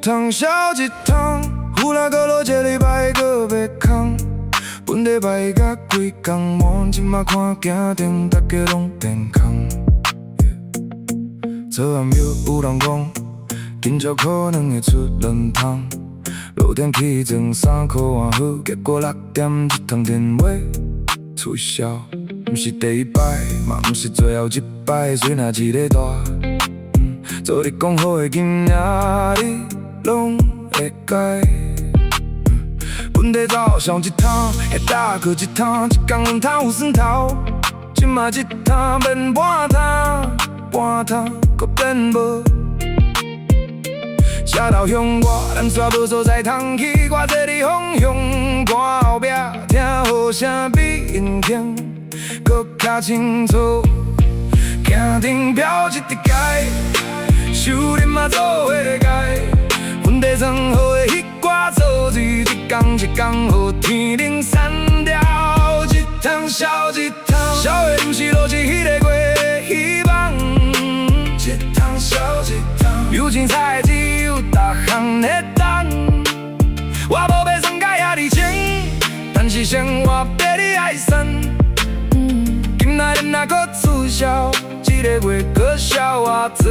趟少一趟，有来过落一礼拜搁要空。本地摆甲规工满，即马看行程，大家拢健康。做暗药有人讲，今朝可能会出两趟。落点起床3块换好，结果6点一通电话促销。毋是第一摆，嘛毋是最后一摆，虽然一个大。做你讲好的今仔日拢会改。本地走上一趟，会大去一趟，一工两趟有算头。即马一趟变半趟，半趟搁变无。车头向外，咱煞无所在通去。我坐伫方向盘后壁，听号声比引擎搁较清楚。行程表一直改，收入嘛做伙改。阮地装好的迄挂做水，一工一工，互天冷散掉。一趟少一趟，少的毋是落去迄个月希望。一趟少一趟，有钱才会只有逐项会当。我无要算甲遐尔清，但是生活逼你爱算。今仔日若搁促销，一个月搁少偌济？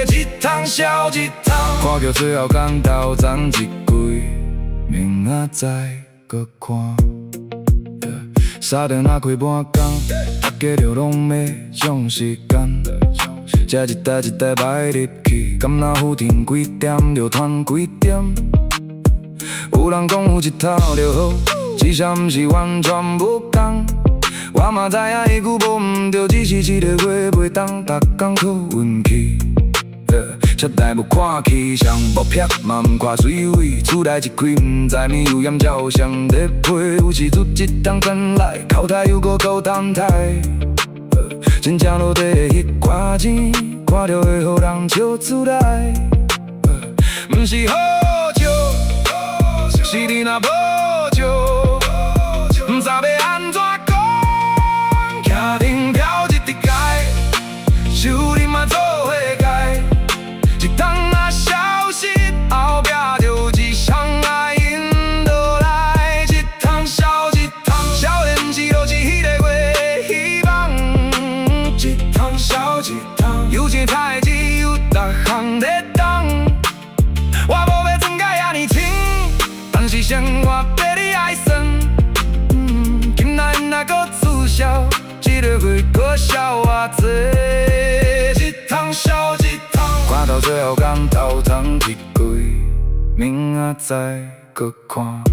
一趟少一趟，看叫最后工头前一季，明仔载搁看。三顿若开半工，大家就拢要上时间。这一代一代摆入去，敢若浮沉几点就传几点。有人讲有一套就好，至少毋是完全无同。我嘛知影伊句无毋对，只是一个月袂当逐工靠运气。车台无看气象，无撇嘛毋看水位，厝内一开毋知面有炎照相在批，有时拄一档转来，口袋又搁够摊台。真正落地的迄块钱，看着会互人笑出来。毋是好笑，是你若无笑，毋知要安怎讲。行程表一直改，收入嘛做伙改。一趟若消失，后壁就一双爱引落来。一趟少一趟，少的毋是落去迄个月希望。一趟少一趟，有钱才会只有逐项在当。我无要算甲遐尔清，但是生活逼你爱算。今仔日若搁促销，一个月搁少偌济？一趟少一趟，看到最后工头前一季，明仔载搁看。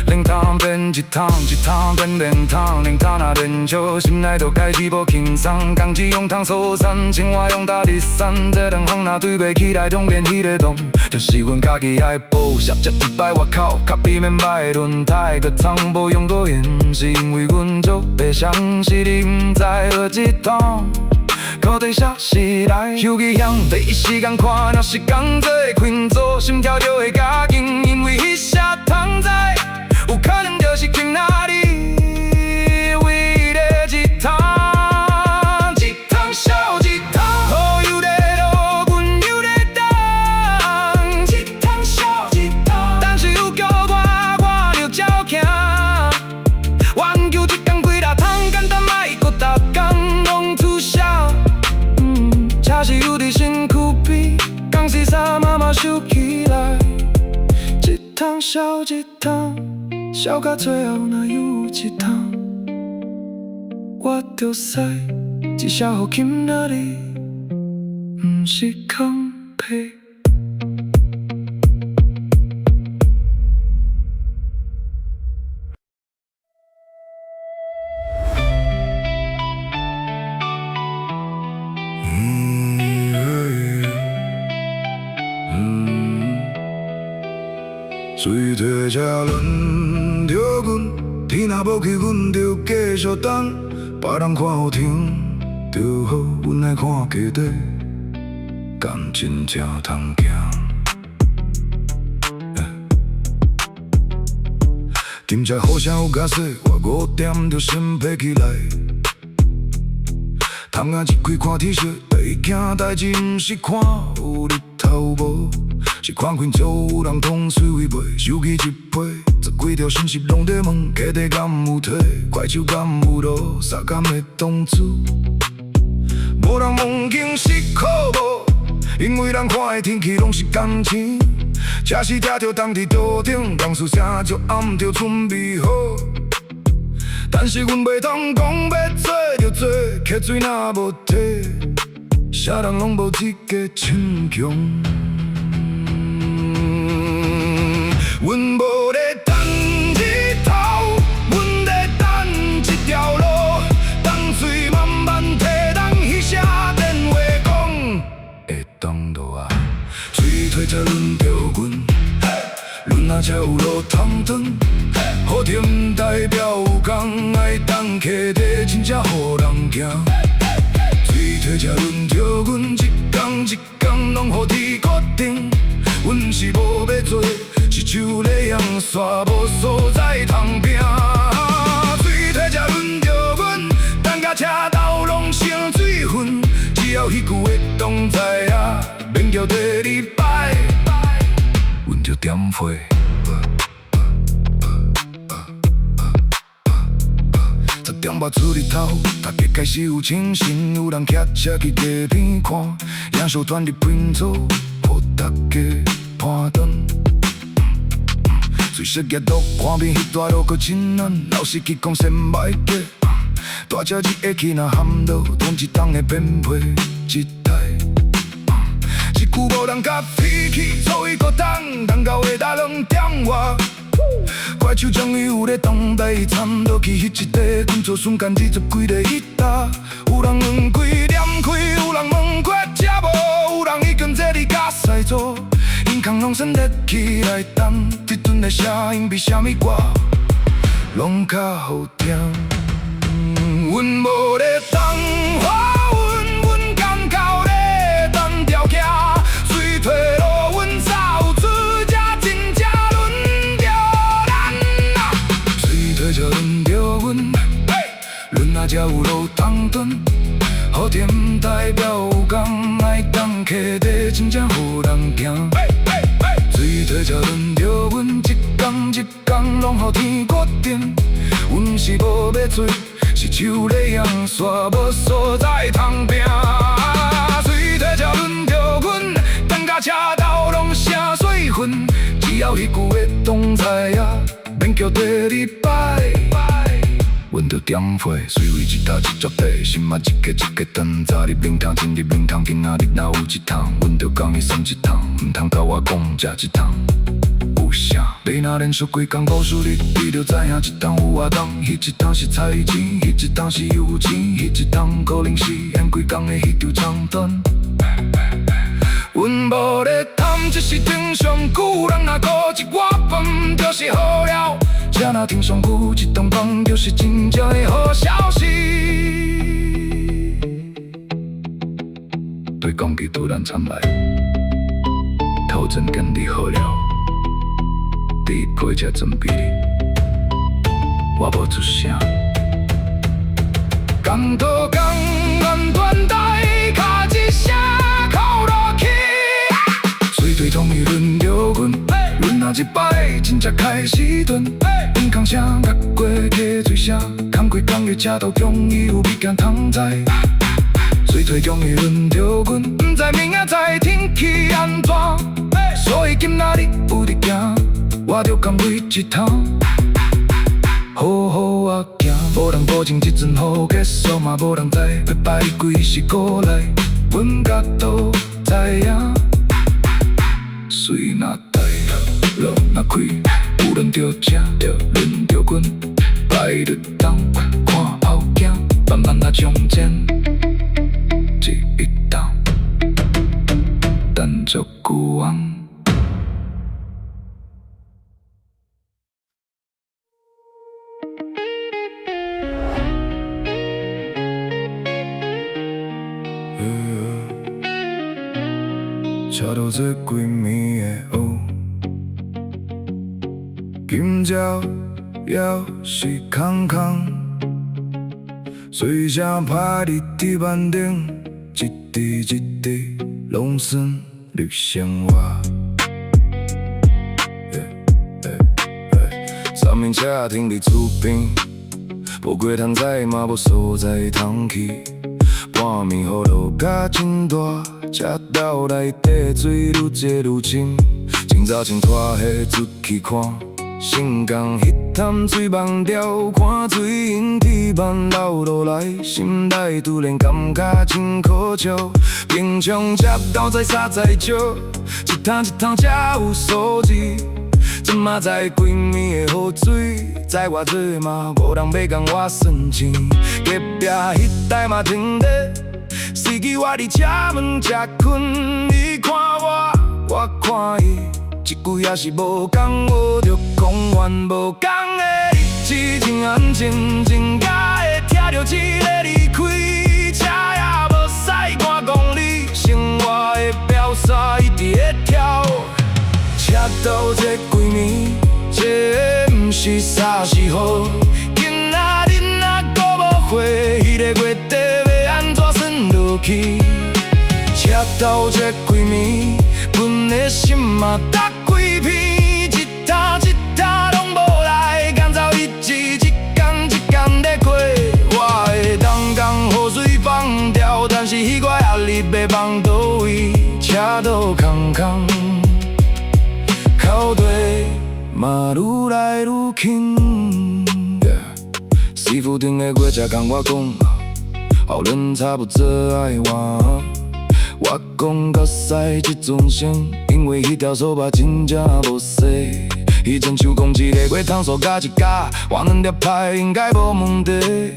零趟变一趟，一趟变两趟，两趟若变少，心内就开始无轻松。工资用通疏散，生活用大日散，这两项若对袂起来，中间迄个洞，就是阮家己爱补。摄这一摆外口，较比免歹轮胎，搁仓无用过现，是因为阮足袂相信你毋知何一趟。可等啥时来？手机响，第一时间看，若是工作困做，心跳就会加紧，因为迄下通在，有可能就是去哪里。为了一趟，一趟少一趟，好有在路，阮有在等。一趟少一趟，但是有叫我就照行。挽救一工几大趟，简单莫搁逐工拢促销。车是有伫身躯边，讲是啥嘛嘛收起来。一趟少一趟，少到最后若有一趟，我着使一声互今仔日，毋是空屁。水退车轮着阮，天若无去，阮着继续等。别人看好听就好，阮爱看家底，感情才通行。今朝好声有假说，我5点就先爬起来。窗仔一开看 T 恤，第一件代志毋是看有日头无？是看群组有人通水位卖，手机一批，十几条讯息拢在问，客地敢有退，快手敢有落，啥敢会动作？无人梦境是可无，因为咱看的天气拢是感情。车是听着当伫桌顶，当事声就暗着chuẩn备好。但是阮袂通讲要做就做，客水若无摕，啥人拢无资格逞强。阮无咧等日头，阮咧等一条路，等水慢慢摕，等彼写电话讲会当落啊。水退才轮到阮，阮若才有路通转。好天毋代表有工爱等客地，真正予人惊。水退才轮到阮，一天一天拢予天决定。阮是无要做，是手咧扬煞，无所在通拼。水退才轮到阮，等甲车头拢成水分。只要迄句话当知影，免叫第二摆，阮就点火。10点半出日头，大家开始有精神，有人骑车去街边看，野兽团入拼组，互大家攀登。随时阅读看遍迄段路，搁真难。老师去讲先莫急，大车一下去若陷落，同一档的变配一台。一句无人甲脾气，所以搁等到下昼2点外。怪手终于有咧动台，掺落去迄一块，工作瞬间20几个迄搭。有人问几点开，有人问缺车无，有人已经坐伫驾驶座。因空拢先热起来等，这阵的声音比啥物歌拢较好听。阮无咧等花运，阮甘靠咧等条徛，水退路阮走出这真正轮到咱啊！水退才轮到阮，阮若才有路通转。好天毋代表有工爱等客地，真正予人惊。水退才轮到阮，一天一天拢予天决定。阮是无要做，是手咧扬煞，无所在通拼。水退才轮到阮，等甲车头拢成水分。只要迄句话当知影，免叫第二摆。阮着点火，水位一搭一足地，心嘛一个一个等。早入灵堂，进入灵堂，今仔日若有一趟，阮着讲伊算一趟，毋通甲我讲食一趟。有啥？你若连续几工故事日，你着知影一趟有活动，迄一趟是菜钱，迄一趟是油钱，迄一趟可能是演几工的迄场长短。阮无咧贪，这是天上久，人若过一碗饭就是好了。车若停上久，一顿饭就是真正的好消息。对讲机突然传来，头前跟你好了，你配车准备哩，我无出声。讲到讲完断带，卡一声靠落去。水退终于轮到阮，阮若一摆真正开始顿。因空声甲过客水声，空几工月车头终于有物件通载。水退终于轮到阮，毋知明仔载天气安怎，所以今仔日有得行，我着甘为一趟。好好啊行，无人保证这阵雨结束，嘛无人知要摆几时过来。阮甲都知影，水若大，路若开。有轮到车，着轮到阮，摆日当看后镜，慢慢啊将前，一档等足久翁。车头做几暝的乌。今朝也是空空，水声拍伫地板顶，一滴一滴拢算绿生活。三面车停伫厝边，无过摊菜嘛无所在通去。半暝雨落甲真大，车斗内底水愈积愈深。清早穿拖鞋出去看，成江迄潭水梦潮，看水因天慢流落来，心内突然感觉真可笑。平常车斗载沙载少，一趟一趟才有素质。怎嘛知几暝的雨水，载我做嘛无人要共我算钱。隔壁迄台嘛停咧，司机我伫车门才困，伊看我，我看伊，一句也是无讲，我着讲完无讲的日子真安静，真假会听着一个离开，车也无驶半公里，生活的表线一直在跳。车斗这几暝，这毋是啥时候？今仔日若搁无花，迄个月底要安怎算落去？车斗这几暝，阮的心嘛搭几片，一趟一趟拢无来，干走日子一天一天在过。我会当讲雨水放掉，但是迄个压力要放倒位？车斗空空。口对嘛愈来愈近，师傅顶个月才跟我讲，后人差不多爱我。我讲较驶这阵先，因为迄条扫把真正无洗。迄阵手讲一个月通数加一加，我两粒牌应该无问题。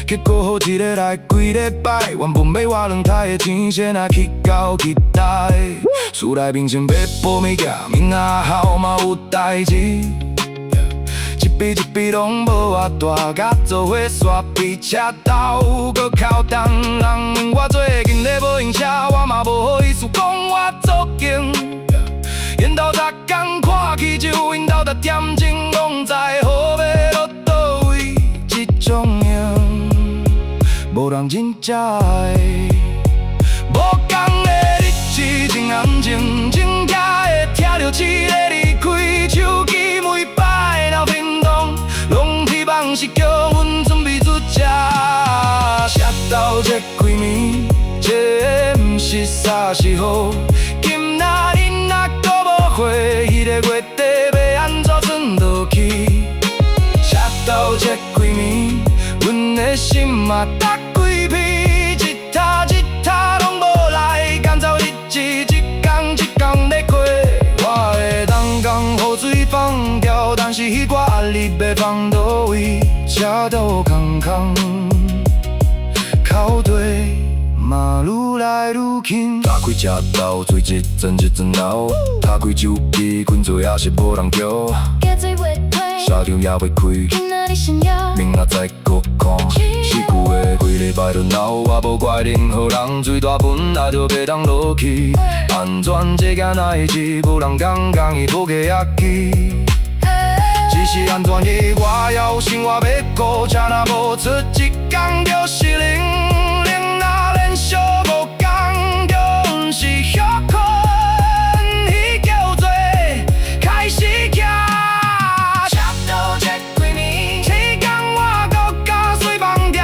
结果好一个来几礼拜，原本要我两台的钱先来去到其他的，厝内面先要补物件，明仔好嘛有代志。一笔一笔拢无偌大，甲做伙煞比车斗搁靠动，人问我最近咧无用车，我嘛无好意思讲我足劲。因兜昨天看起就因兜搭点钟，拢知好要落倒位，这种样无人真正会。无讲的日子真安静，真假会听着一个离开，手机每摆闹震动，拢希望是叫阮准备出车。车斗这几暝，这毋是啥时候？今仔日若搁无花，迄个月底要安怎算落去？车斗这几暝，阮的心嘛搭几片，一趟一趟拢无来，干走日子一天一天在过。我会当讲雨水放掉，但是迄个压力要放倒位？车斗空空，口对嘛愈来愈近。打开车斗，水一阵一阵流，打开手机，困做也是无人叫。沙场也未开，明仔载搁看。四句的几礼拜轮流，我无怪任何人，水大本来就袂当落去。安全这件代志，无人讲伊无计也记。只是安全的我也有生活要顾，车若无出一天就是零，零若连续无讲，就是休困，迄叫做开始行。车斗这几暝，时间我搁加水放掉，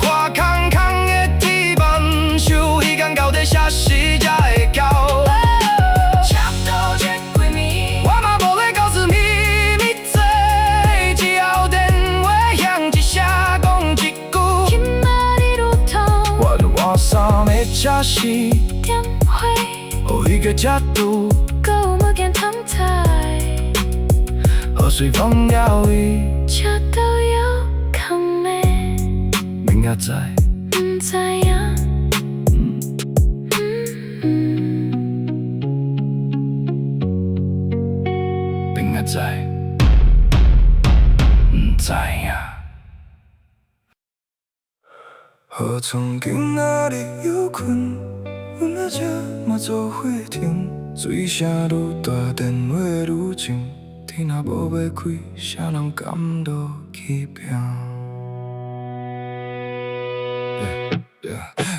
看空空的天慢收，时间到底啥时才会到？车斗这几暝，我嘛无咧告诉秘密做，只要电话响一声，讲一句。今仔日路途，我着换衫的车是点火，予迄个车主搁有物件通猜。雨水放了伊，车斗有空的，明仔载毋知影。明仔载毋知影。何从今仔日又困，阮的车嘛做伙停，水声愈大，电话愈近。天若无要开，啥人甘落去拼？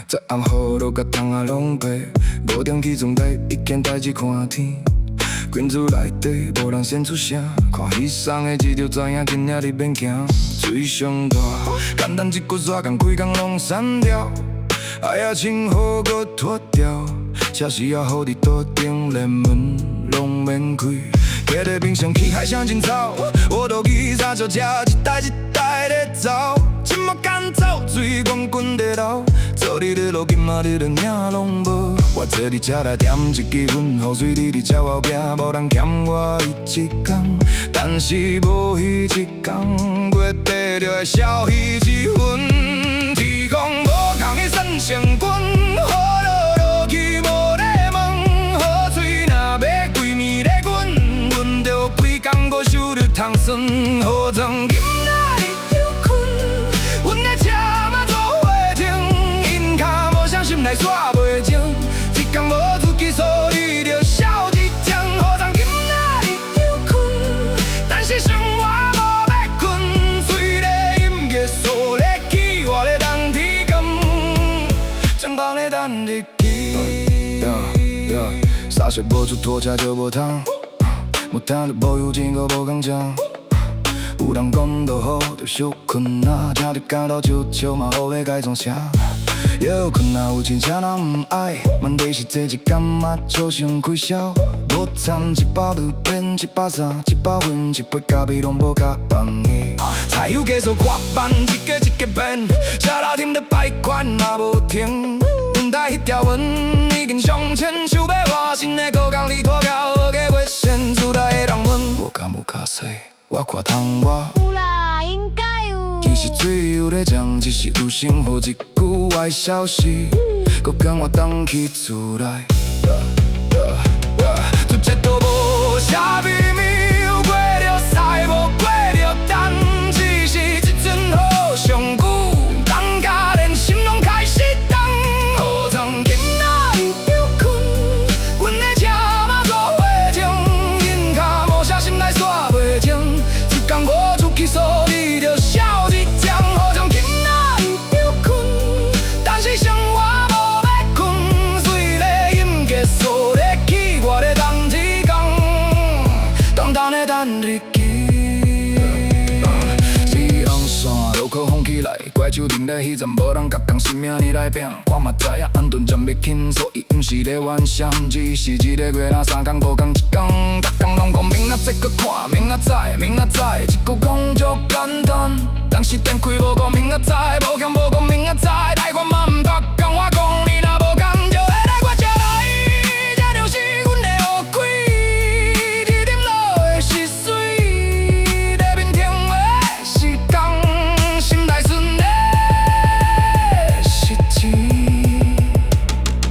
早暗雨落甲窗仔拢白，5点起床台，一件代志看天。群组内底无人先出声，看彼送的字就知影今仔日免惊。水上大，简单一句刷工，规工拢删掉。爱也清好搁脱掉，车时也好伫桌顶，连门拢免开。摕在冰箱起海香真臭，我都记啥就食，一袋一袋在走。这么干燥，水滚滚在流，做你的路，今仔日连影拢无。我坐你车来点一支烟，雨水你伫车后壁，无人欠我一天。但是无彼一天，月底就会消彼一分。天公无共的算成棍，雨落落去无咧问，雨水若要规暝咧滚，阮着规工搁收着汤酸。雨庄今仔日又困，阮的车嘛做伙停，因脚无相心来煞袂情，一天无出去所以着少一天。雨庄今仔日又困，但是生活无要困，随咧音乐锁咧起，我咧等天光，正讲咧等日期。洒水无出拖车就无通，无通就无油钱，搁无工奖。有人讲落雨就小困啊，听着感到笑笑嘛，好要改创啥？又困啊，有钱谁人不爱？问题是这一天嘛，笑伤开销。无惨100就变130，100分一杯咖啡拢无甲放的。菜油加数看板，一个一个变，吃老甜的摆款也无停。等待迄条文已经上千，想要换新的高工，你拖到好个月线，自来的人问，我敢无卡西？我看通我。有啦，应该有。其实水有咧涨，只是有心好一句坏消息，搁跟我等去厝内。做这都无啥秘密，有过着使，无过着等，只是一阵雨上久，等甲连心拢开始冻。雨庄今仔日又困，阮的车嘛做伙停，因脚无啥心来煞袂情，一天无出去所以着少一天。雨庄今仔日又困，但是生活无要困，随咧音乐锁咧起，我咧等天光，等咧等日期。日红线路口风起来，怪手停咧迄站，无人甲讲生命你来拼。我嘛知影安顿暂要紧，所以毋是咧幻想，只是一个月若3工5工1工，逐工拢讲明仔载搁看，明仔载，明仔载，一句讲足简单。当时电开无讲明仔载，无强无讲明仔载，台湾嘛毋捌讲，我讲你若无讲就会来我这来，这就是阮的乌龟，天顶落的是水，地面停的是工，心内顺的是钱。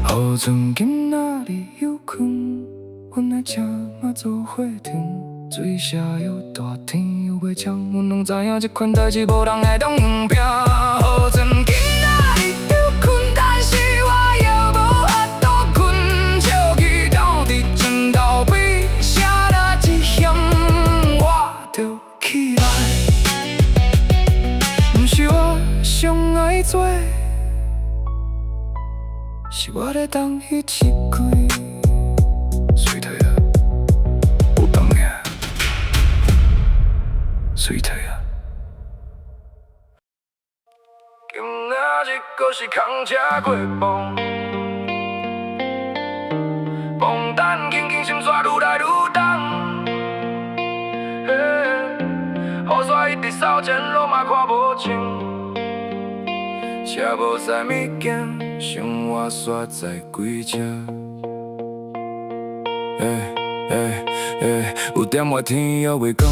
雨庄今仔日又困，阮的车嘛做伙停。水下有大天有月光，阮拢知影这款代志无人会当硬拼。雨庄今仔日又困，但是我又无法度困，笑起到伫床头边，谁若一嫌我就起来。毋是我上爱做，是我咧等彼一开。水退啊，有等呀。水退啊！今仔日搁是空车过磅，磅单轻轻心煞愈来愈重。雨伞一直扫前路嘛看无清，车无载物件，生活煞载几车。有点外天还未讲。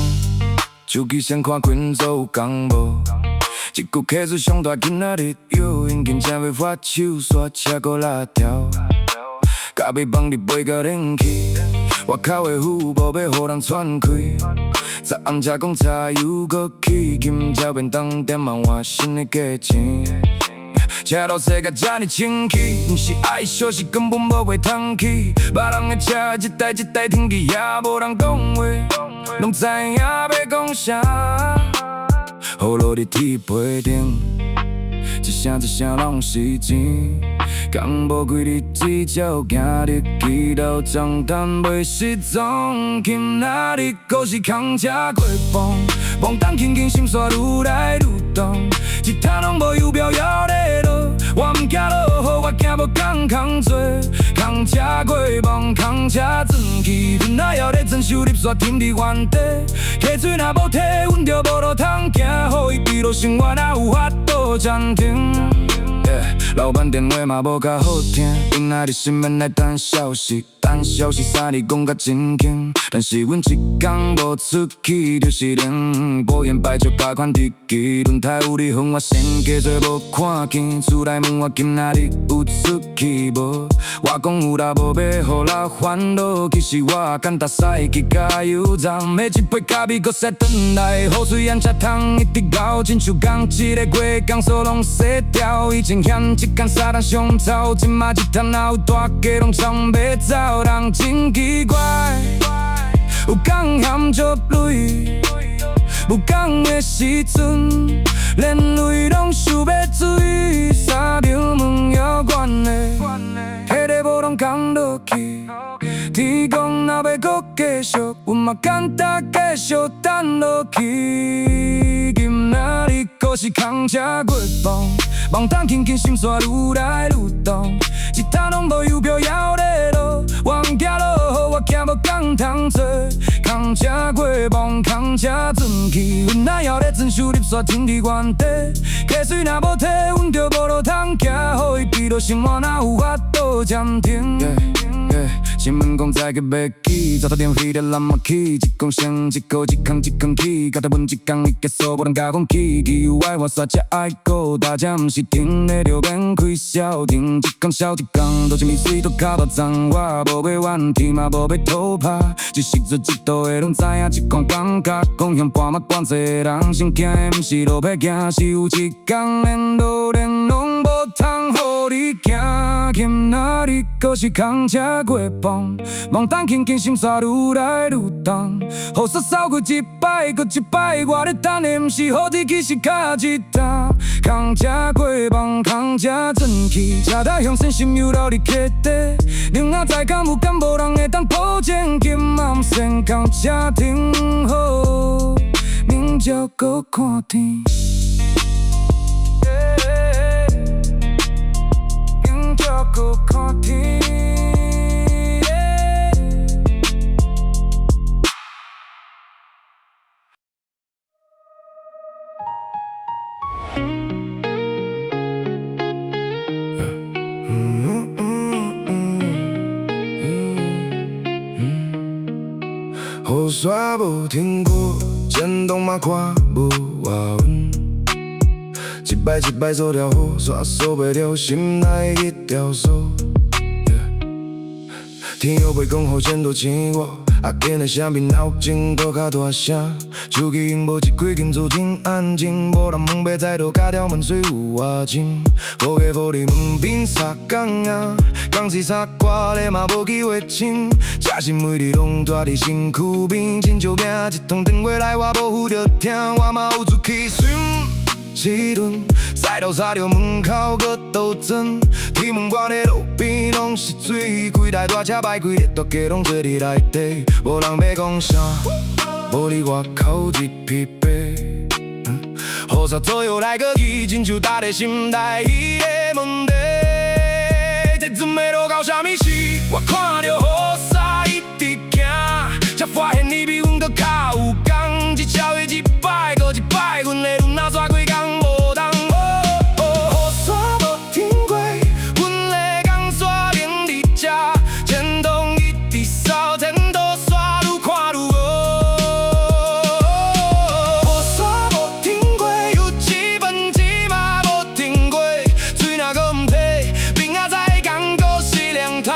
手机先看群组有讲无，一句客诉上大，今仔日又因今正要发手，煞车搁拉条，咖啡放伫杯甲冷气，外口的雨无要予人喘开。昨暗才讲柴油搁起，今朝便当点嘛换新的价钱。车路洗甲这呢清气，毋是爱惜，是根本无话通起。别人的车一台一台停去，也无人讲话。拢知影要讲啥，雨落伫铁皮顶，一声一声拢是钱。讲无几日子，才有今日祈祷长谈袂失踪。今仔日搁是空车过磅，磅重轻轻心煞愈来愈重，一摊拢无油表摇咧落。我毋惊落雨，我惊无工空做。空车过磅，空车转去，阮哪还咧装修粒煞停伫原地。溪水若无体，阮就无路通行，予伊闭路生活哪有法度暂停。老板电话嘛无较好听，今仔日新闻来等消息，等消息3日讲甲真轻，但是阮一天无出去，就是零。保险牌照加款日期，轮胎有裂痕我先加做无看见，厝内问我今仔日有出去无？我讲有啦，无要互人烦恼。其实我简单驶去加油站，买一杯咖啡，搁驶转来。雨水按才通一直流，亲像讲一个月工作拢洗掉。以前嫌一间沙滩上臭，即马一摊哪有大家拢冲要走，人真奇怪。有工嫌足累，无工的时阵，连泪拢想要水。三条门遥远的，迄个无通讲落去。天公若要搁继续，阮嘛简单继续等落去。今仔日搁是空车过磅，磅重轻轻心煞愈来愈重，一摊拢无油表摇咧落。我毋惊落雨，我惊无工通做。空车过磅，空车转去，阮哪还咧装修粒煞停伫原地。溪水若无体，阮就无路通行，予伊闭路生活哪有法度暂停。新闻讲载个要起，早点飞了蓝马起，一公升一个一空起，到头阮一工一结束，无通甲讲起。机有爱我煞才爱顾，大家毋是停咧就免开消停，一工少一工，都是米水都卡到脏，我无要怨天嘛无要讨拍，一时做一道的拢知影一款感觉，讲向半嘛惯济人，心惊的毋是路歹行，是有一工连路拢无通予你行。今仔日搁是空车过磅，磅重轻轻心煞愈来愈重，雨煞扫过一摆搁一摆，我咧等的毋是雨天，其实较一搭。空车过磅，空车转去，车台向前心又流入溪底。另仔载敢有敢无人会当保证，今暗先空车停好，明朝搁看天。明朝搁看天。雨煞无停过，渐冻嘛看无瓦温。一摆一摆做条雨，煞扫袂了心内一条锁。天又袂讲雨前都醒我，今日啥物闹钟搁较大声，手机用无一开金厝真安静，无人问要知道加条门水有偌深。雨下雨哩门边撒工啊，讲是啥歌咧嘛无机会唱，这心每日拢住伫身躯边，亲像命一通电话来我无负着听，我嘛有出去寻。时阵赛道擦着门口搁倒针，天门关的路边拢是水，几台大车摆几个大家拢坐伫内底，无人要讲啥，无伫外口一疲惫。雨煞左右来搁去，亲像搭在心内迄个问题。这阵要落到啥物时？我看着雨伞一直行，才发现伊比阮搁较有工，一朝月一摆搁一摆，阮的路哪煞几工无动。雨伞无停过，阮的工煞停伫这，前东一直扫，前途煞愈看愈无。雨伞无停过，有一分钱嘛无停过，水若搁毋退，明仔载工搁是凉汤。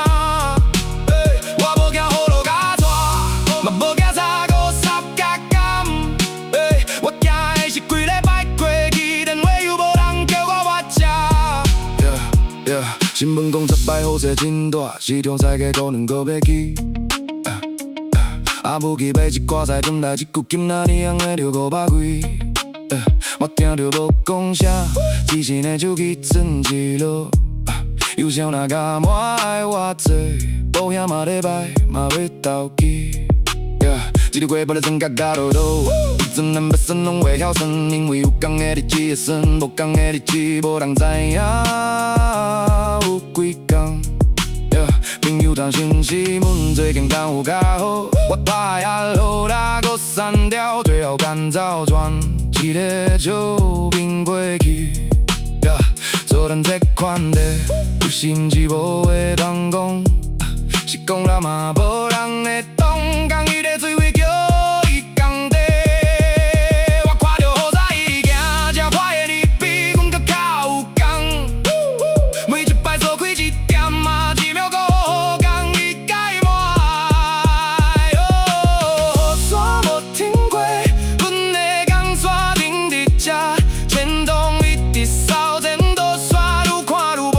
我无惊雨落甲带，嘛无惊啥雨伞甲甘。我惊的是规礼拜过去，电话又无人叫我回家。新闻讲10摆雨势真大，市场赛价可能搁要起。母去买一挂菜转来一句，今仔日红的着500几。我听着无讲啥，只是呢手机转一落。有啥那甲我爱我做，保险嘛礼拜嘛要投机。一日过不了真甲甲落落，真难不算拢袂晓算，因为有讲的日子会算，无讲的日子无人知影有几工。朋友当信息问最近敢有较好，我拍下落啦，搁删掉，最后干走转一个酒瓶过去。做人这款的，有时毋是无话通讲，是讲了嘛无人会懂，讲伊咧水位叫伊工地。我看着好早伊行，这快的日比阮搁较有工。每一摆做开一点嘛，一秒搁好讲伊解满。山无停过，阮的钢刷停伫这，牵动一直扫前度刷，愈看愈无。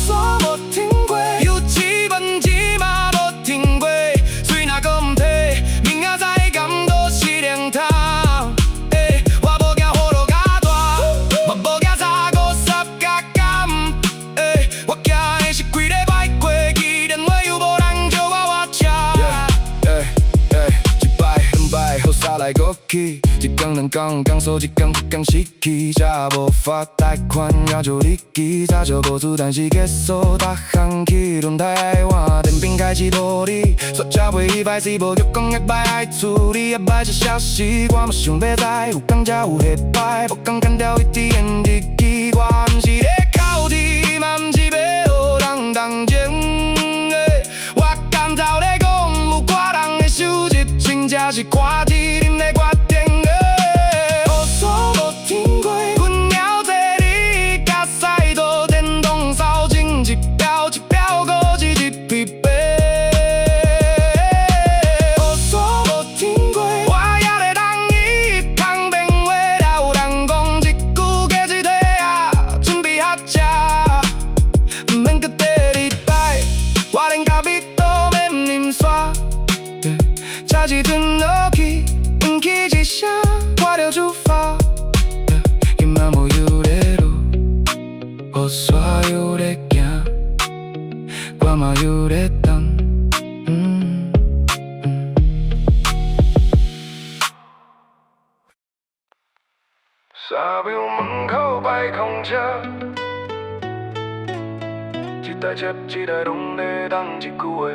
山无停过，油漆本钱嘛无停过，水若搁毋摕，明仔载甘都是凉汤。我无惊雨落较大，嘛无惊差五十甲甘。我惊的是规礼拜过去，电话又无人叫我车。一摆两摆，好煞来搁去，一天两天，讲数一天一天失去，才无法贷款也就日记，早就无厝，但是结束，逐项去轮胎爱换，电瓶开始脱离，煞车袂歹势，无着讲一摆爱处理，一摆一小时，我嘛想要知，有讲才有下摆，无讲干掉ATM日记，我毋是咧哭啼，嘛毋是要予人同情。我甘走咧讲，有寡人的收入，真正是看天啉咧决定。雨伞无停过，阮鸟坐你甲驶道，电动扫进一标一标，搁一日疲惫。雨伞无停过，我还咧等伊通变话，还有人讲一句加一块啊，准备合车，毋免搁第二摆，我连咖啡都免啉煞。车一转落去，引起一声，我着出发。今仔无又咧落，雨伞又咧行，我嘛又咧等。三秒门口摆空车，一台接一台拢咧等一句话。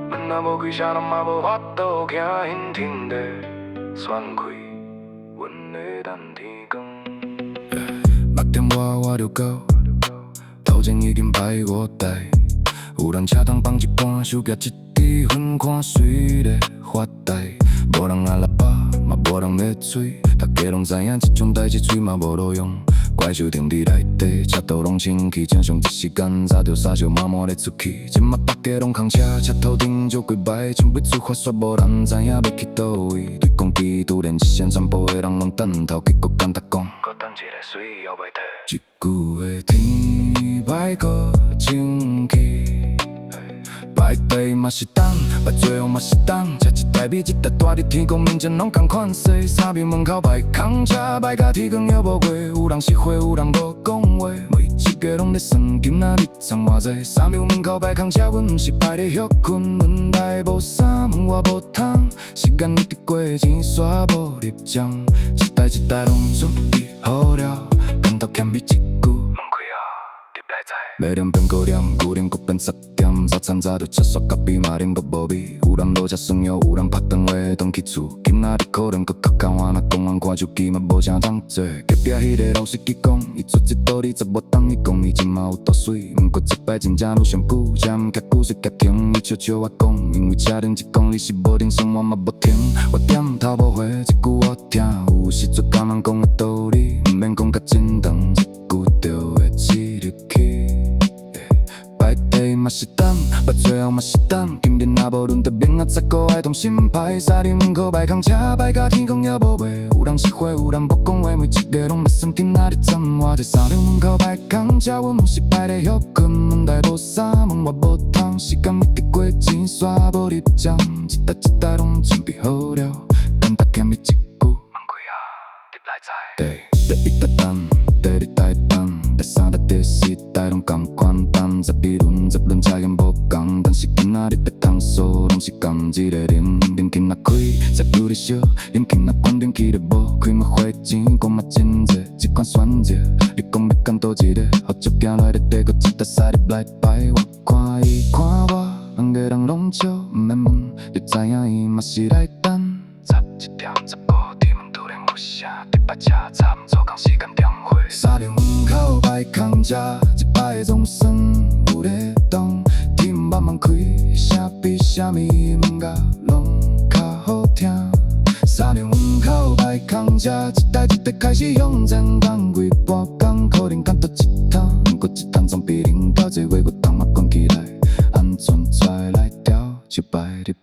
门若无开，啥人嘛无法度行，因停地喘开，阮会等天光。6点我就到，头前已经排5台，有人车窗放一半，手举一支烟看水咧发呆，无人按喇叭，嘛无人咧吹，大家拢知影这种代志嘴嘛无路用。怪兽停伫内底，车道拢清气，正常一时间早着三小满满咧出去。即马大家拢空车，车头顶照几摆，准备出发，煞无人知影要去倒位。对讲机突然一声传播的人拢等头，结果简单讲，搁等一个水后袂退。一句话天歹搁清气，歹地嘛是等，歹最后嘛是等。车一台比一台大，伫天公面前拢同款式。三庙门口摆空车，摆甲天光还无过，有人是花，有人无讲话，每一个拢咧算今仔日赚偌济。三庙门口摆空车，阮毋是摆咧休困，门内无衫，门外无窗，时间一直过，钱煞无入账，一台一台拢准备好了，干头欠伊一句。要啉变高粱，牛奶搁变10点，早餐早着吃煞咖啡嘛啉搁无味。有人落车算药，有人拍电话转去厝。今仔日可能搁较较晚，若讲完看手机嘛无啥通做。隔壁迄个老司机讲，伊出一道理10无等，伊讲伊即嘛有大水，毋过这摆真正愈上久，车毋夹久是夹停。伊笑笑我讲，因为车顶一讲你是无停，算我嘛无停。我点头无回，这句我听，有时阵讲人讲的道理，毋免讲甲真长，一句就会记入去。歹地嘛是等，捌最后嘛是等。今日若无轮到明仔载，搁爱同心歹。三里门口摆空车，摆甲天公还无话。有人是花，有人无讲话，每一个拢要算今仔日赚偌济。三里门口摆空车，阮毋是摆咧休困，门内无衫，门外无窗，时间一直过，钱煞无入账，一台一台拢准备好了。等大家咪一句，问开啊，入来知。第一台等，第二台等，第三台、第四台拢同款等，12轮、10轮车验无同，但是今仔日要通所拢是同一个零。冷气若开，再有你烧；冷气若关，冷气就无开。莫花钱，讲嘛真济，一款选择。你讲要拣倒一个，好酒行来的地，搁一台驶入来摆。我看伊看我，两个人拢笑，毋免问，就知影伊嘛是来等。11点15点，门突然有声，第八车站做工时间点火。3点门口摆空车，一摆总算有咧动。天慢慢开，声比啥物门甲拢较好听。3点门口摆空车，一台一台开始向前放几半工，可能拣倒一趟，搁一趟总比零到这话，我当嘛关起来，安全出来调，就摆入房。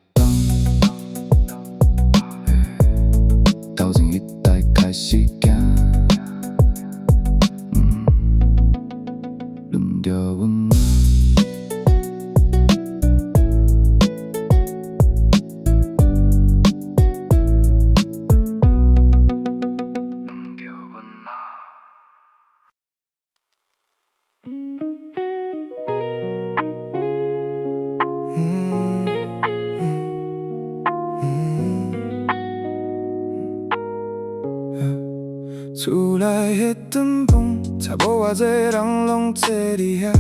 头前一台开始行，轮到阮。厝内迄顿饭，差无偌济人拢坐伫遐。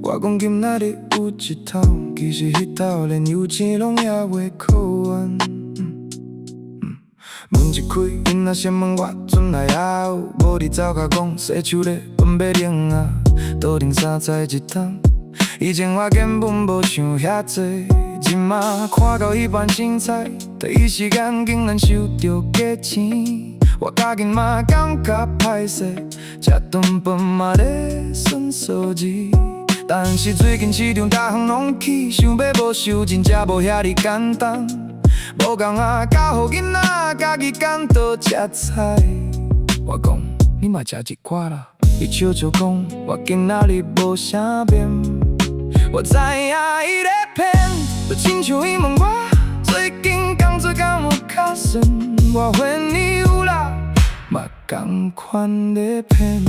我讲今仔日有一头，其实迄头连油钱拢也袂扣完。门一开，因仔先问我阵来还有，无伫走甲讲洗手咧分要冷啊，倒订三菜一汤。以前我根本无想遐济，今嘛看到迄盘新菜，第一时间竟然收到价钱。我家己嘛感觉歹势，食顿饭嘛咧算数字。但是最近市场大项拢起，想要无收真正无遐尼简单。无工啊，教予囡仔家己拣倒食菜。我讲你嘛食一寡啦，伊笑笑讲我今仔日无啥变。我知影伊咧骗，就亲像伊问我最近工作敢有较顺，我回你有啦，嘛同款咧骗。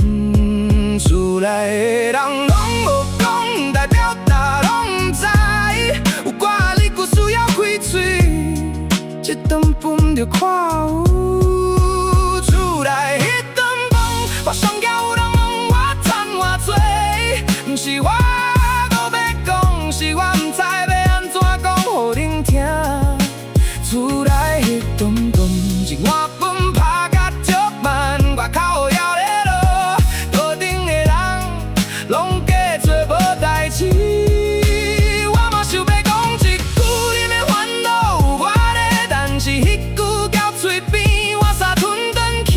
厝内的人拢无讲，代表大拢知，有寡你故需要开嘴，一顿饭就看有。厝内迄顿饭，我上交有人问我赚偌多，毋是我。是我毋知要安怎讲予恁听，厝内迄顿饭一碗饭拍甲足慢，外口摇咧落，桌顶的人拢假做无代志。我嘛想要讲一句，你免烦恼有我咧，但是迄句到嘴边，我煞吞转去，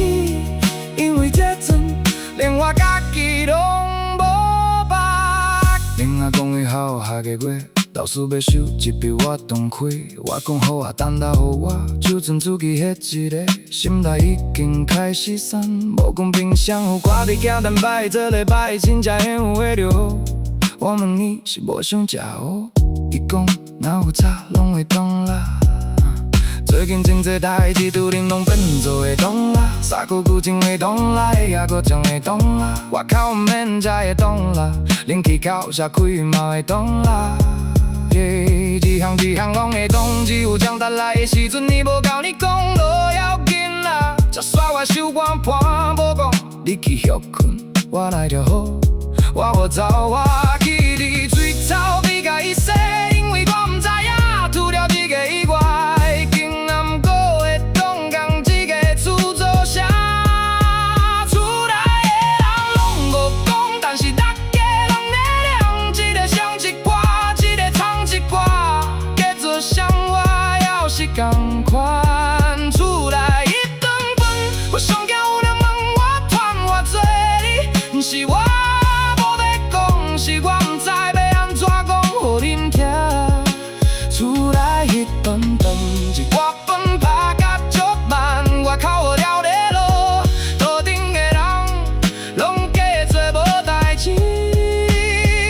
因为这阵连我家己拢。讲伊好下个月，老师要收一笔我断开。我讲好啊，等下予我手阵自己迄一个，心内已经开始散。无讲冰箱有挂伫惊蛋白，这礼拜真正很有味道。我问伊是无想食哦，伊讲哪有差拢会懂啦。最近真侪代志拄恁拢变做会懂啦，三句句真会懂啦，也搁真会懂啦。外口毋免才会懂啦，冷气口下开嘛会懂啦。一项一项拢会懂，只有将达来的时阵，伊无甲你讲就要紧啦。才煞我手腕盘无讲，你去休困，我来就好。我无走，我去伫水草边甲伊洗，因为我毋知影除了这个以外。同款厝内一顿饭，我上交有人问我赚偌多，毋是我无要讲，是我毋知要安怎讲予恁听。厝内一顿饭，一碗饭拍甲足慢，外口了咧落，桌顶的人拢假做无代志。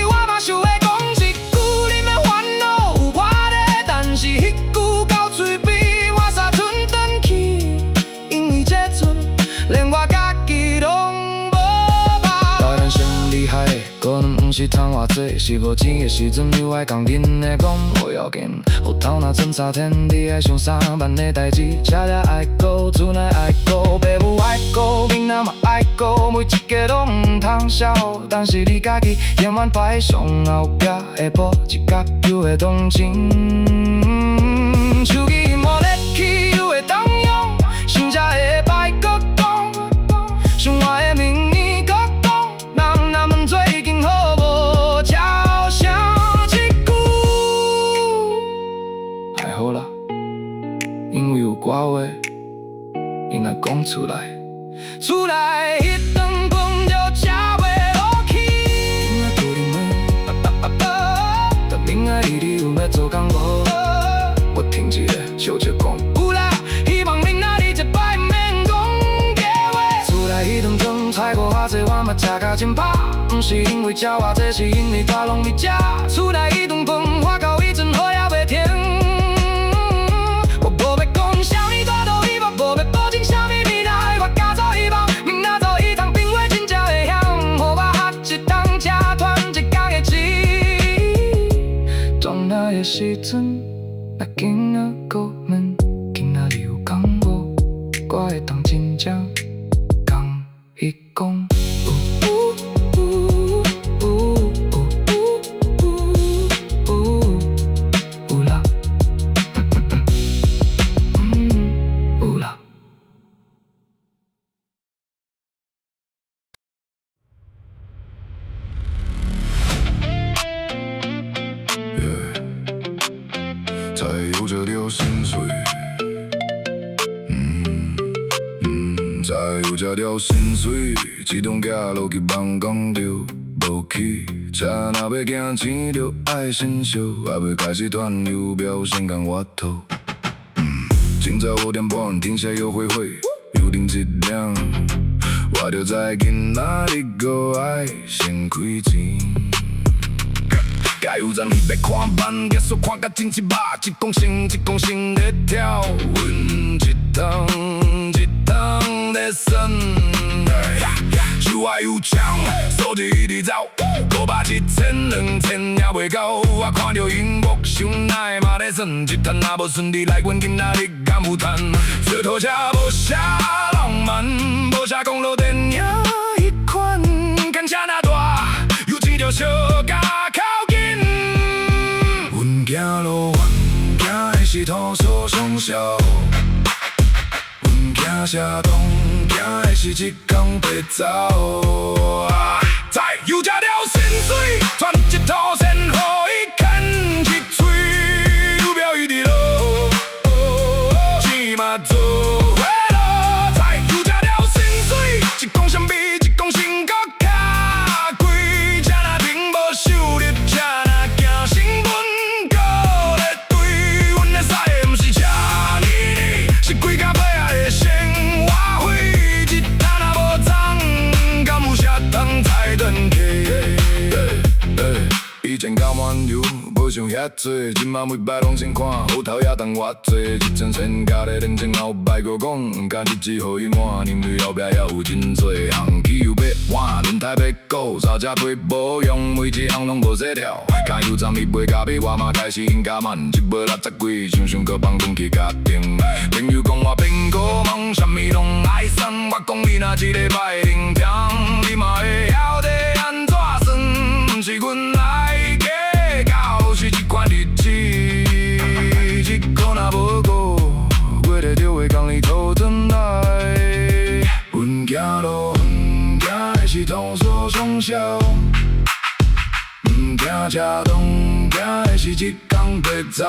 我嘛想要讲一句，你免烦恼有我咧，但是迄句。嘴边我煞吞转毋是贪偌济，是无钱的时阵又爱讲恁的讲，无要紧。有头若徛早天，你爱想3万的代志，车也爱顾，厝内爱顾，爸母爱顾，囡仔嘛爱顾，每一个拢毋通少。但是你家己永远摆上后壁，下晡一角又会动情。手机莫咧去又会当用，新车的摆搁讲，想我的明年搁讲，咱们最近好无？悄声一句，还好啦，因为有歌话，因若讲出来，厝内迄顿饭就吃袂落去。因若拄啉的，特明仔日你有要做工无？我听一个小姐讲，有啦，希望明仔日一摆毋免讲假话。厝内迄顿饭菜搁偌济，我嘛食甲真饱，毋是因为食偌济，是因为大拢伫食。厝内迄顿饭花到伊阵好也袂停。我无要讲啥物大道理，我无要保证啥物未来，我加做希望，明仔载伊通变话真正会响，互我喝一桶吃团一天的钱。转来的时阵。若今仔搁问，今仔日有讲无？我会当真正讲伊讲。有啦，有啦。才有这条薪水，才有这条薪水，一栋行落去梦讲着无去，车若要行钱着爱先烧，还要开始团邮票先讲活头。今早5点半停下又回会，又定一辆，我着知今仔日搁爱先开钱。加油站迄要看慢，结束看甲真一肉，一公升在跳，阮一趟在算，手爱有枪，手机一直走，500、1000、2000也袂够。我看着荧幕，想哪会嘛在算，一摊若无顺利来，阮今仔日敢有赚？小拖车无写浪漫，无写公路电影迄款，干车若大，有钱就小甲靠近。行路远，行的是土草上少。阮行车东，行的是一天白走。再有这条薪水，赚一套先予伊牵一嘴，邮票伊伫落，钱嘛做伙落。再有这条薪水，一公升比一公升搁较贵，车若停无收入，车若行新闻。是几甲尾仔的生活费，一摊若无涨，敢有啥通才转去？以前交满油，无想遐多，今仔每摆拢先看，后头也当偌济，1000先加咧2000后摆搁讲，甲日子互伊换，因为后壁也有真多项，汽油要换，轮胎要顾，刹车皮无用，每一项拢无细条。加油站伊袂加倍，我嘛开始应加慢，一月60几，想搁放转去家庭。朋友讲我变古梦，啥物拢爱算，我讲你若一礼拜零平，你嘛会晓得安怎算，毋是阮来计较，是一款日子，一个若无过，月日就会讲你偷转来。阮行路远，行的是土草上少，行车东，行的是一天白走。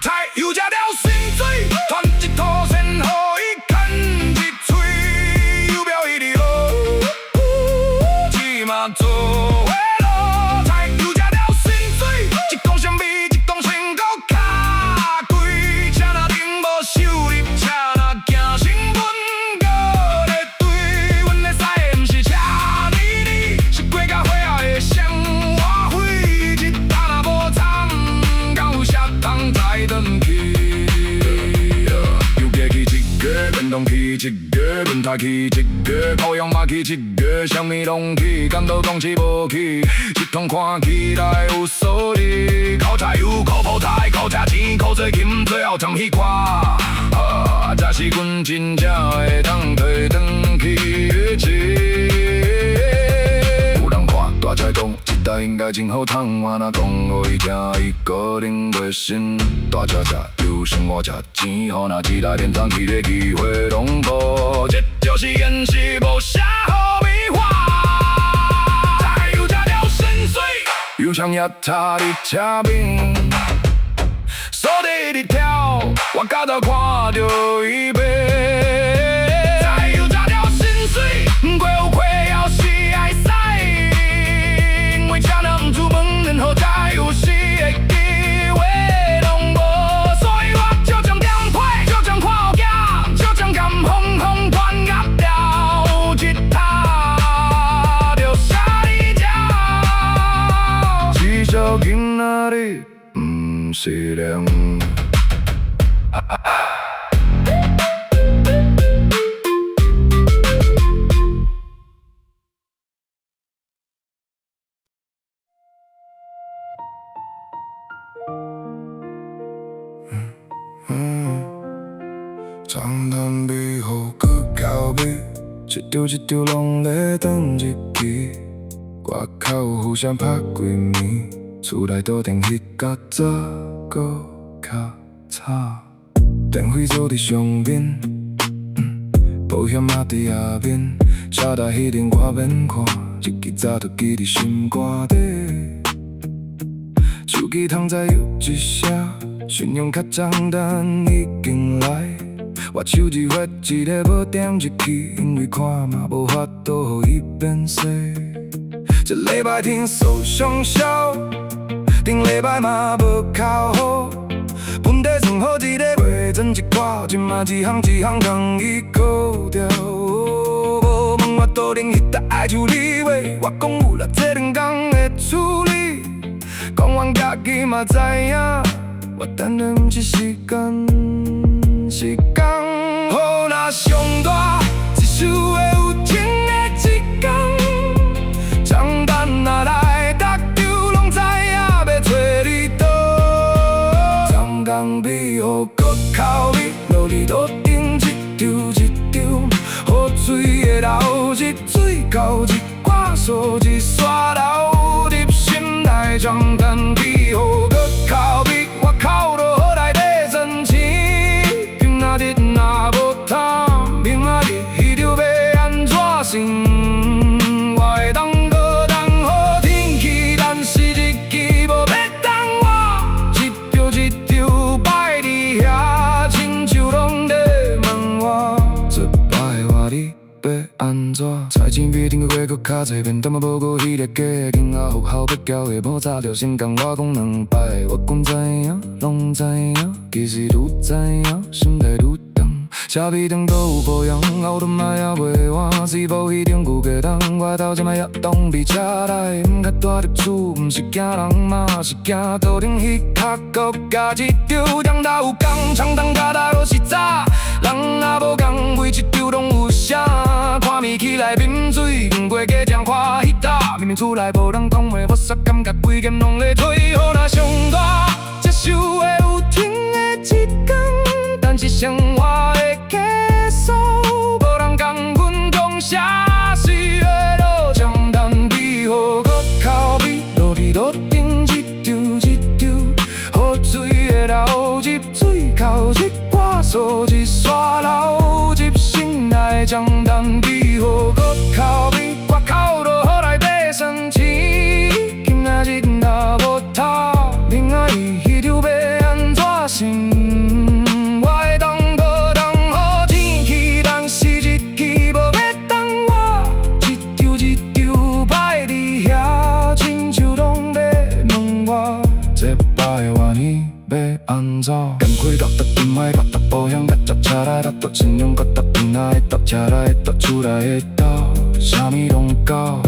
才有这条薪水，赚一套先予伊牵一嘴，邮票伊伫落，钱嘛做伙落。才有这条薪水，一公升比一公升搁较贵，车若停无收入，车若行新闻搁咧对，阮咧使的毋是车厘厘，是过甲岁仔的生活费，一摊若无涨，敢有啥通才转去？又过去一月，变动去一月，月轮胎去，一月靠阳嘛去，一月什么拢去，感到讲起无去，一通看起来有数字，靠柴油，靠泡菜，靠车钱，靠做金，最后唱迄歌。这是阮真正会当退转去日子。有人看大才讲，这台应该真好赚，我若讲互伊听，伊可能袂信。大车车有生活吃钱，予那一台连长去的机会拢无，这就是现实，无啥好美化。才有这条深水，又像压塌的车边。锁地一跳，我刚才看到伊飞。才有这条深水，过有快要是爱使，因为车能出门，然后才有时的机会拢无，所以我就将点配，就将看后镜，就将甘风风传压了一塔，就啥哩只，至少今仔日。是凉。长谈比好搁交尾，一条一条拢咧等日期，外口互相拍几暝。厝内桌顶迄角早搁较吵，电费做伫上面，保险也伫下面，车贷迄阵我免看，日记早就记伫心肝底。手机通知有一声，信用卡账单已经来，我手指发一个无点日期，因为看嘛无法度予伊变细。这礼拜天受伤少。顶礼拜嘛无靠好，本地算好一个月挣一块，今嘛一项一项共伊扣掉。无问我倒顶迄搭爱处理话，我讲有啦，这两工会处理。讲完家己嘛知影，我等的不是时间，是工。好若上大，一世会有天的一天，账单若来达丢拢知影。找你倒，张工比好搁口味，落你桌顶一条一条，好水的流入水沟，一挂锁一刷流入心内，张单比好搁口味，我靠落好内底算钱，今仔日若无赚，明仔日迄条要安怎算？我会当搁等好天气，但是日记无要。摆伫遐，亲像拢在问我，这摆话你要安怎？菜钱比顶个月搁较济，便当嘛无过迄个价，囡仔学校要交的，无早就先共我讲两摆。我讲知影，拢知影，其实愈知影，心内愈重。车尾灯都有保养，后轮嘛也袂换，是无迄顶旧价当。我头前嘛也当比车内，毋较大入厝，毋是惊人嘛，是惊桌顶迄卡搁加一条，中头有工，长当脚踏都是早，人也无共，每一条拢有声。看咪起来啉水，毋过加酱看迄搭，明明厝内无人讲话，我煞感觉规间拢咧吹。好若上大，接受会有天的一天，但是生活的结束，无人共阮讲啥水的路，账单比好搁口味，落伫桌顶一条一条，好水的流入水沟，一挂锁一刷流入心内，账单比好搁口味，我靠落好内底算钱，今仔日若无赚，明仔日迄条要安怎算？安怎？干亏落得顶歹落得保险落得车内落得信用落得平内落车内落厝内的倒，啥物拢搞，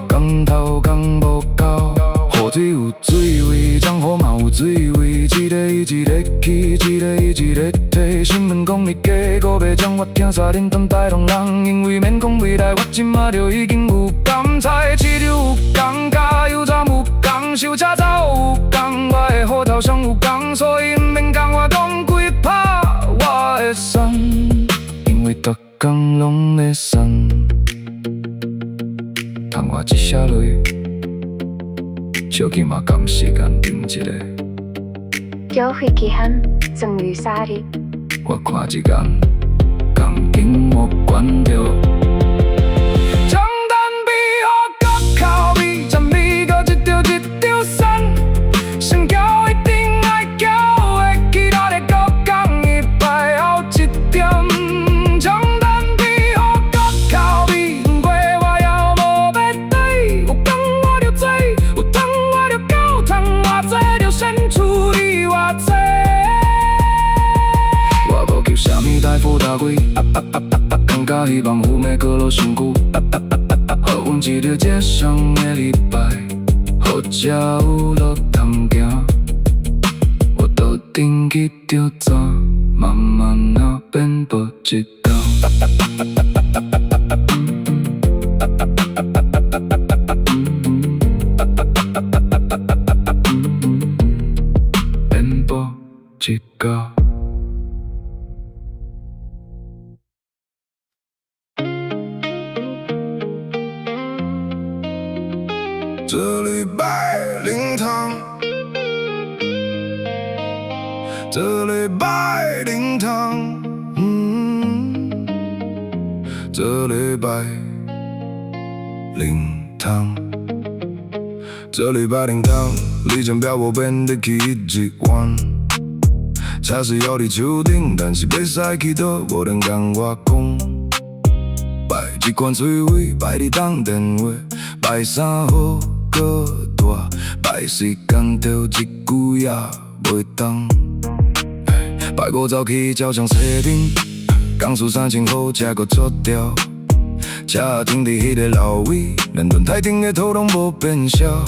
工头工无够，好水有水位，江湖嘛有水位，一个伊一个去，一个伊一个退。新闻讲你假，搁要将我听煞恁当台东人，因为免讲未来，我即马就已经有感猜。市场有工，加油站有工，收车走有工，我的户头上有工，所以毋免讲我讲几拍，我会选，因为逐工拢会选。通我一写落，小囡嘛赶时间定一个。叫飞机喊，正如沙哩。我看一眼，钢筋我关掉。长单比好搁靠比，站比搁一条一条线。想叫一定爱叫的，其他的搁讲一摆后一点。长单比好搁靠比，不过我也无要底。有工我就做，有通我就搞，通偌济就先处理偌济。我无求啥物大富大贵，更加希望有命过落上久。好运一日接上的礼拜，好食有路通行。我倒顶去着怎，慢慢啊变步一道。变步一道。这礼拜灵堂，这礼拜灵堂，这礼拜灵堂，这礼拜灵堂，里程表我变得去一弯，车是要伫手顶，但是要驶去倒，无能跟我讲。摆一罐水位，摆你当电话，摆衫好。搁大，摆时间就一句也袂当。摆我走去照相车顶，港事三千好，车搁错掉。车停伫迄个老位，连轮胎顶的土拢无变小。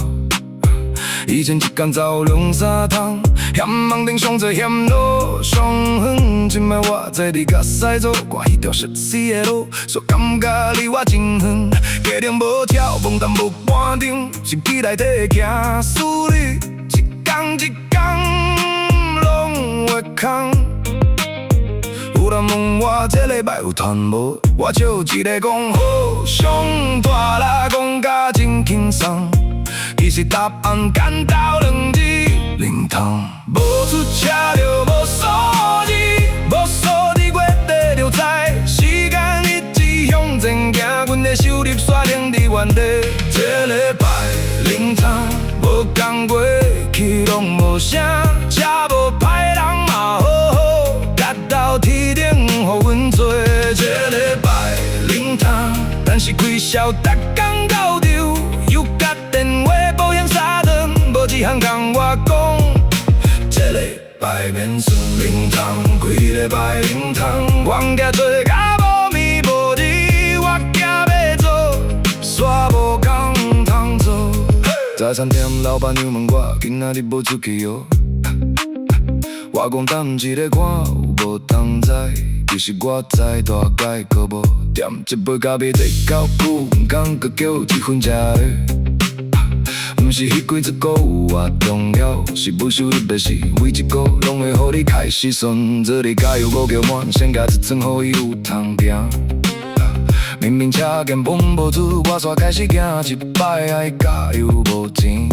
以前一天走2-3趟，嫌梦顶上做嫌路上远。今摆我在你甲驶走，看迄条熟悉的路，所感觉离我真远。家庭无跳，梦淡无半场，心机内底行思虑，一天一天拢会空。有人问我这礼拜有团无，我就一个讲好，上大啦讲甲真轻松。其实答案简单两字，灵堂。无出车就无锁字，无锁字月底就知。时间一直向前行，阮的手入刷停伫原地。这礼拜灵堂，无讲过去拢无声，车无歹人嘛好好，甲到天顶予阮做。这礼拜灵堂，但是开销逐工到着，又甲电话。一项跟我讲，这礼拜免算灵堂，几礼拜灵堂，冤家做甲无眠无日，我惊要做，煞无工通做。早餐店老板娘问我，今仔日要出去哟？我讲等一个看有无同在，其实我知大概可无点一杯咖啡坐到久，毋敢搁叫一份食的。毋是迄几十个有偌重要，是不收入的是每一个拢会予你开始算。这里加油五叫满，先加一层，予伊有通行。明明车根本无出，我煞开始行，一摆爱加油无钱。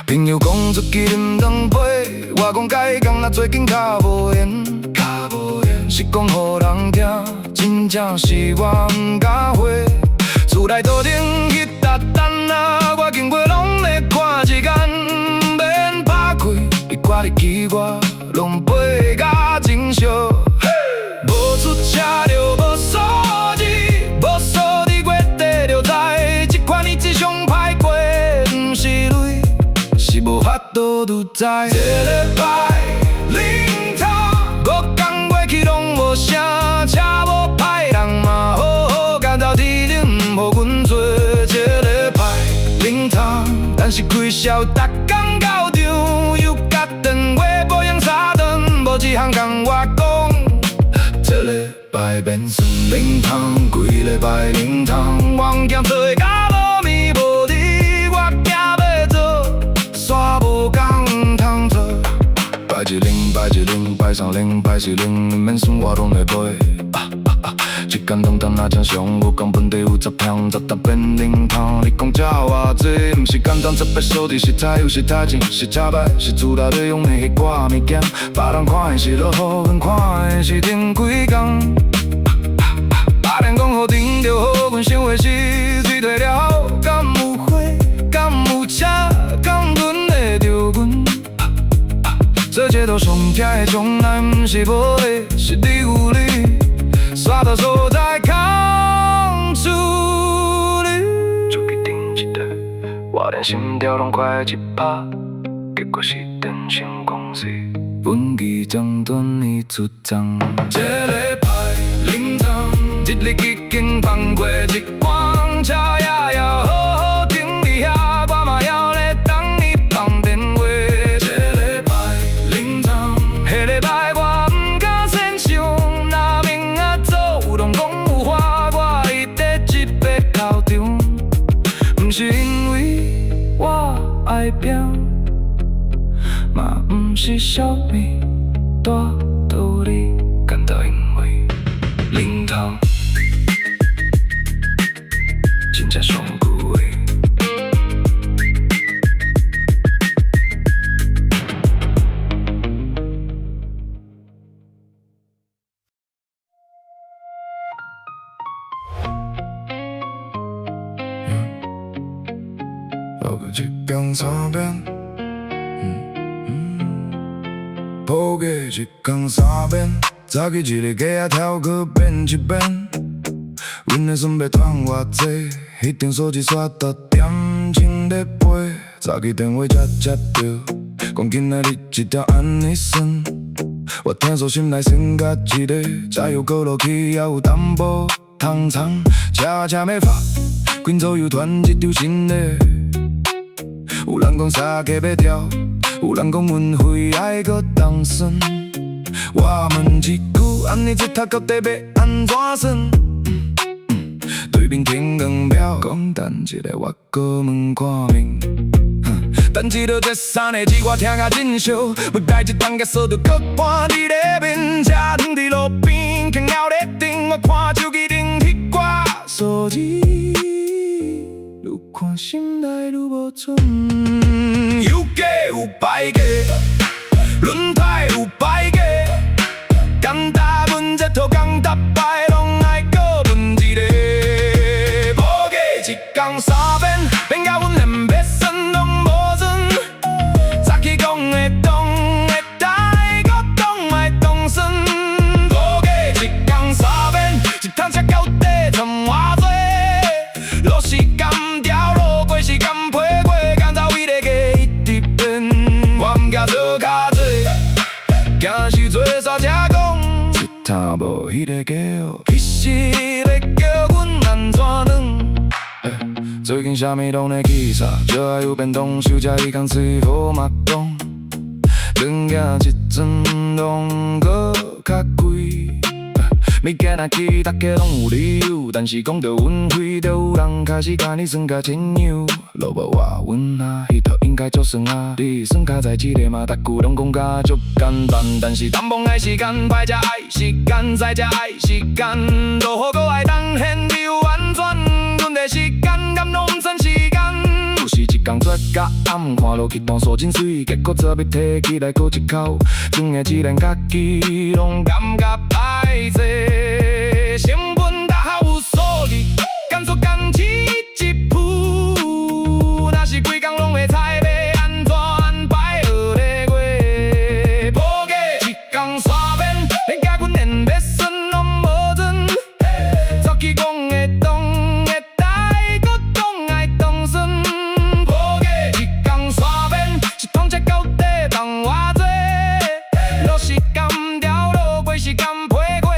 朋友讲出去啉两杯，我讲甲伊讲若最近较无闲，是讲予人听，真正是我毋敢回。厝内桌顶迄搭单啊，我经过拢会看一眼，免拍开，伊挂日记我拢背甲真熟。无出车就无锁字，无锁字月底就知，这款日子上歹过，毋是泪，是无法度拄知。这礼拜灵堂，5天过去拢无声，车无歹人嘛好好，干到天顶。予阮做这礼拜灵堂，但是开销逐项跟我讲。这礼拜变算灵堂，几礼拜灵堂，望见做甲无眠无你，我惊要做煞无工通做。拜一灵，拜一灵，拜三灵，拜四灵，免算我拢会背。一间堂堂若正常，我讲问题有10项，10搭变灵堂。你讲这偌济，毋是简单10笔数字，是太有是太钱，是假摆，是自大在用的迄挂物件。别人看的是落雨，阮看的是顶几工。别人讲好顶就好，阮想的是水退了，敢有花，敢有车，敢轮会着阮？这街道上贴的从来毋是无的，是你有你。煞到所在空处理，出去顶一台，我连心跳拢快一拍，结果是电信公司，分期将断已出账。这礼拜灵堂，一日已经放过一关，车也要好好停伫遐，我嘛要咧等你放电话。这礼拜灵堂，下礼拜我毋敢先想。不是因为我爱拼，嘛不是什么大道理，干到因为灵堂真正上久的。落去一江三遍，抱过一江三遍，早起一个鸡仔跳去变一遍。阮的孙要赚偌济，一定数字刷到点钟咧飞。早起电话接着，讲今仔日一条安尼算。我听说心内生甲一个，加油过落去也有淡薄通藏，车要发，紧左右传一条新的。有人讲三价要跳，有人讲运费爱搁当算。我问一句，安尼这塔到底要安怎算？对面天光表，讲等一下我搁问看面。等一落这三个字我听甲真烧，要带一桶甲锁着搁搬伫咧面，车停伫路边，轻摇咧顶，我看手机顶迄挂数字。愈看心内愈无存，有价有歹价，轮胎有歹价，简单问这套工搭摆拢爱搁问一个，无价一工三遍，变甲阮连要算拢无算，早起讲的当会大，搁当爱当算，无价一工三遍，一趟车到底赚偌多，落时间。时间飞过，干走伊个价一直变，我毋惊做较济，惊是做煞车讲，一趟无迄个价哦，其实要叫阮安怎软？最近啥物拢咧起煞，就爱有便当，休假伊工吹好麦当，软囝一阵拢搁较贵。物件若起，大家拢有理由，但是讲到运费，就有人开始甲你算甲亲像。落无话阮啊，迄套应该足算啊。你算较在即个嘛，逐句拢讲甲足简单，但是淡薄爱时间，歹食爱时间，再食爱时间，落雨搁爱等，现有安全，阮的时间敢拢毋算时间。有时一工做甲暗，看落去当数真水，结果做要摕起来搁一口，装的只连家己拢感觉歹势。成本大好有数字，干出干起一铺，若是规工拢会猜要安怎安排好咧过。无价一工三遍，连甲阮连要算拢无准。早起讲会当会大，搁讲爱当算。无价一工三遍，一趟车到底当偌济？落时间条路过时间飞过。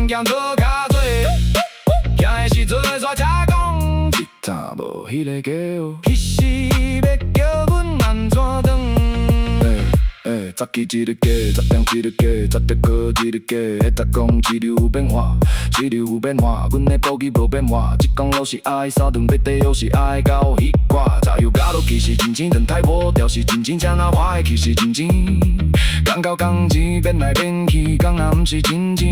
惊做较多，惊的是做煞车讲，一趟无迄个价哦，其实要叫阮安怎当？早起一日假，早点一日假，早点课一日假，会当讲一日有变化，一日有变化，阮的步机无变化，一讲老是爱三顿要地，又是爱到迄挂，早有加落去是真真轮胎无调是真真，正那我的去是真真，讲到工钱变来变去，讲若毋是真真，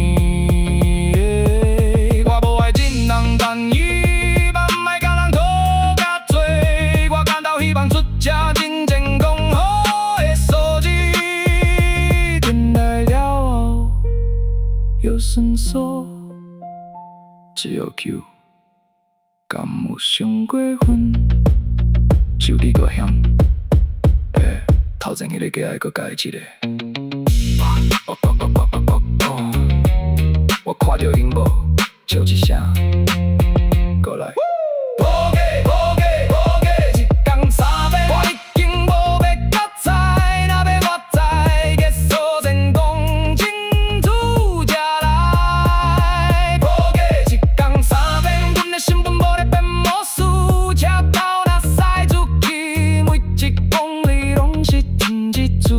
我无爱真人谈伊，嘛毋爱甲人讨较多，我感到希望出这真正讲好的数字，等来了后又算数，只要求敢有伤过分，就你个嫌，头前迄个加爱搁加一个。我看到因无笑一声，过来。一天300，我已经无要较菜，若要发财，结束成功，清楚才来。一天300，阮的身份无咧变魔术，车头若驶出去，每一公里拢是真一次。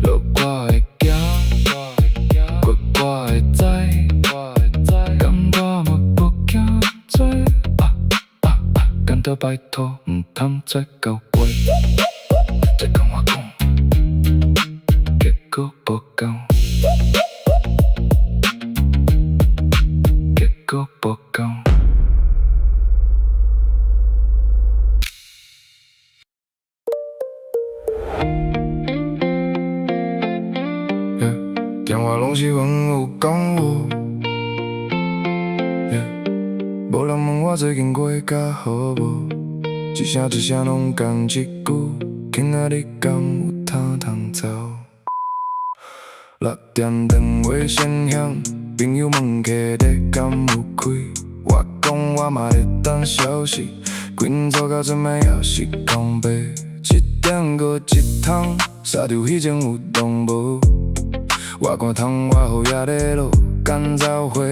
路我会行，过我会知，甘我嘛无惊做，干到拜托唔通再交杯，再跟我讲，结果无共，结果无共。电话拢是问有讲无，无人问我最近过甲好无，一声一声拢讲一句，今仔日敢有通通走？6点电话先响，朋友问客咧敢有开，我讲我嘛咧等消息，紧做到准备也是空白，1点过一通，煞着迄种有动无？我看窗外雨也咧落，干燥花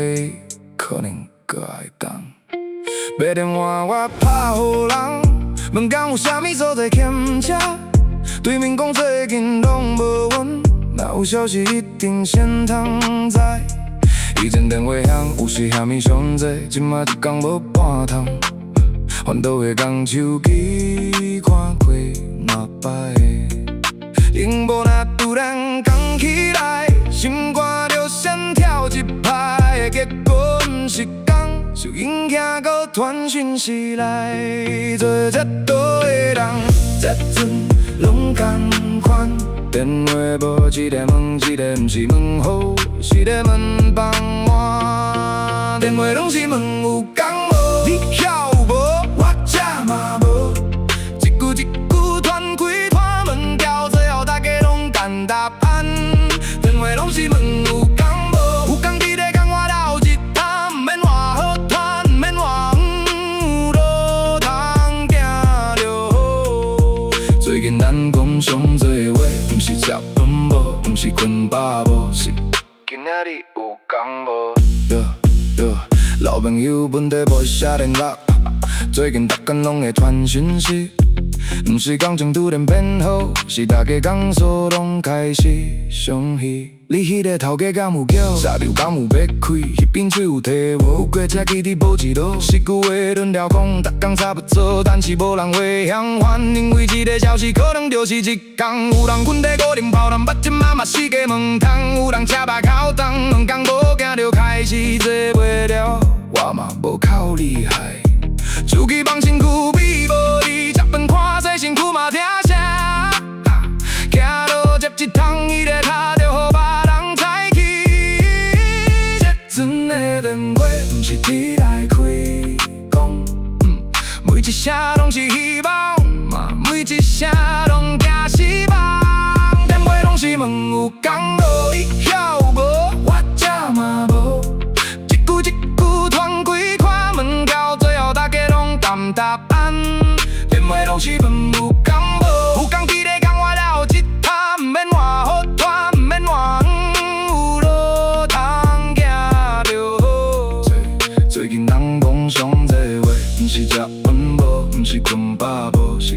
可能搁爱等。打电话我拍互人，问敢有啥物所在欠车，对面讲最近拢无稳，若有消息一定先通知。以前电话响，有时虾米上济，即马一工无半通，烦恼的讲手机看过嘛歹的，荧幕若突然讲起来。心肝就先跳一拍，结果不是讲，是因囝搁传讯息来，做这多的人，这阵拢同款。电话无一个问一个，不是问好，是咧问傍晚。电话拢是问有讲无，你晓无？我这嘛无，一句一句传开拖门条，最后大家拢等答案。电话拢是问有讲无，有讲伫咧讲我斗一摊，毋免偌好赚，毋免偌远，路通行就好。最近咱讲上多话，毋是食饭无，毋是困饱无，是今仔日有讲无。老朋友问题无写联络，最近逐天拢会传讯息。毋是感情突然变好，是大家工作拢开始相戏。你迄个头家敢有叫？啥流敢有要开？迄边水有摕无？有过车记伫无一路。10句话论了讲，逐工差不多，但是无人会相反，因为一个消息可能就是一天。有人困在孤零泡人，目睭嘛嘛是个问汤。有人吃饱口重，两工无行就开始坐袂了。我嘛无靠厉害，手机放身躯比无你，食饭看西身躯嘛听声。行路接一趟，伊个脚就予别人踩去。这阵的电话毋是你来开讲，每一声拢是希望，嘛每一声拢惊失望。电话拢是问有讲无，你晓无？我这嘛无，一句一句传开看门条，最后大家拢等答案。电话拢是问有讲无，有讲伫咧讲我了一摊，毋免偌好赚，毋免偌远，有路通行就好。最近人讲上多话，毋是食饭无，毋是困饱无，是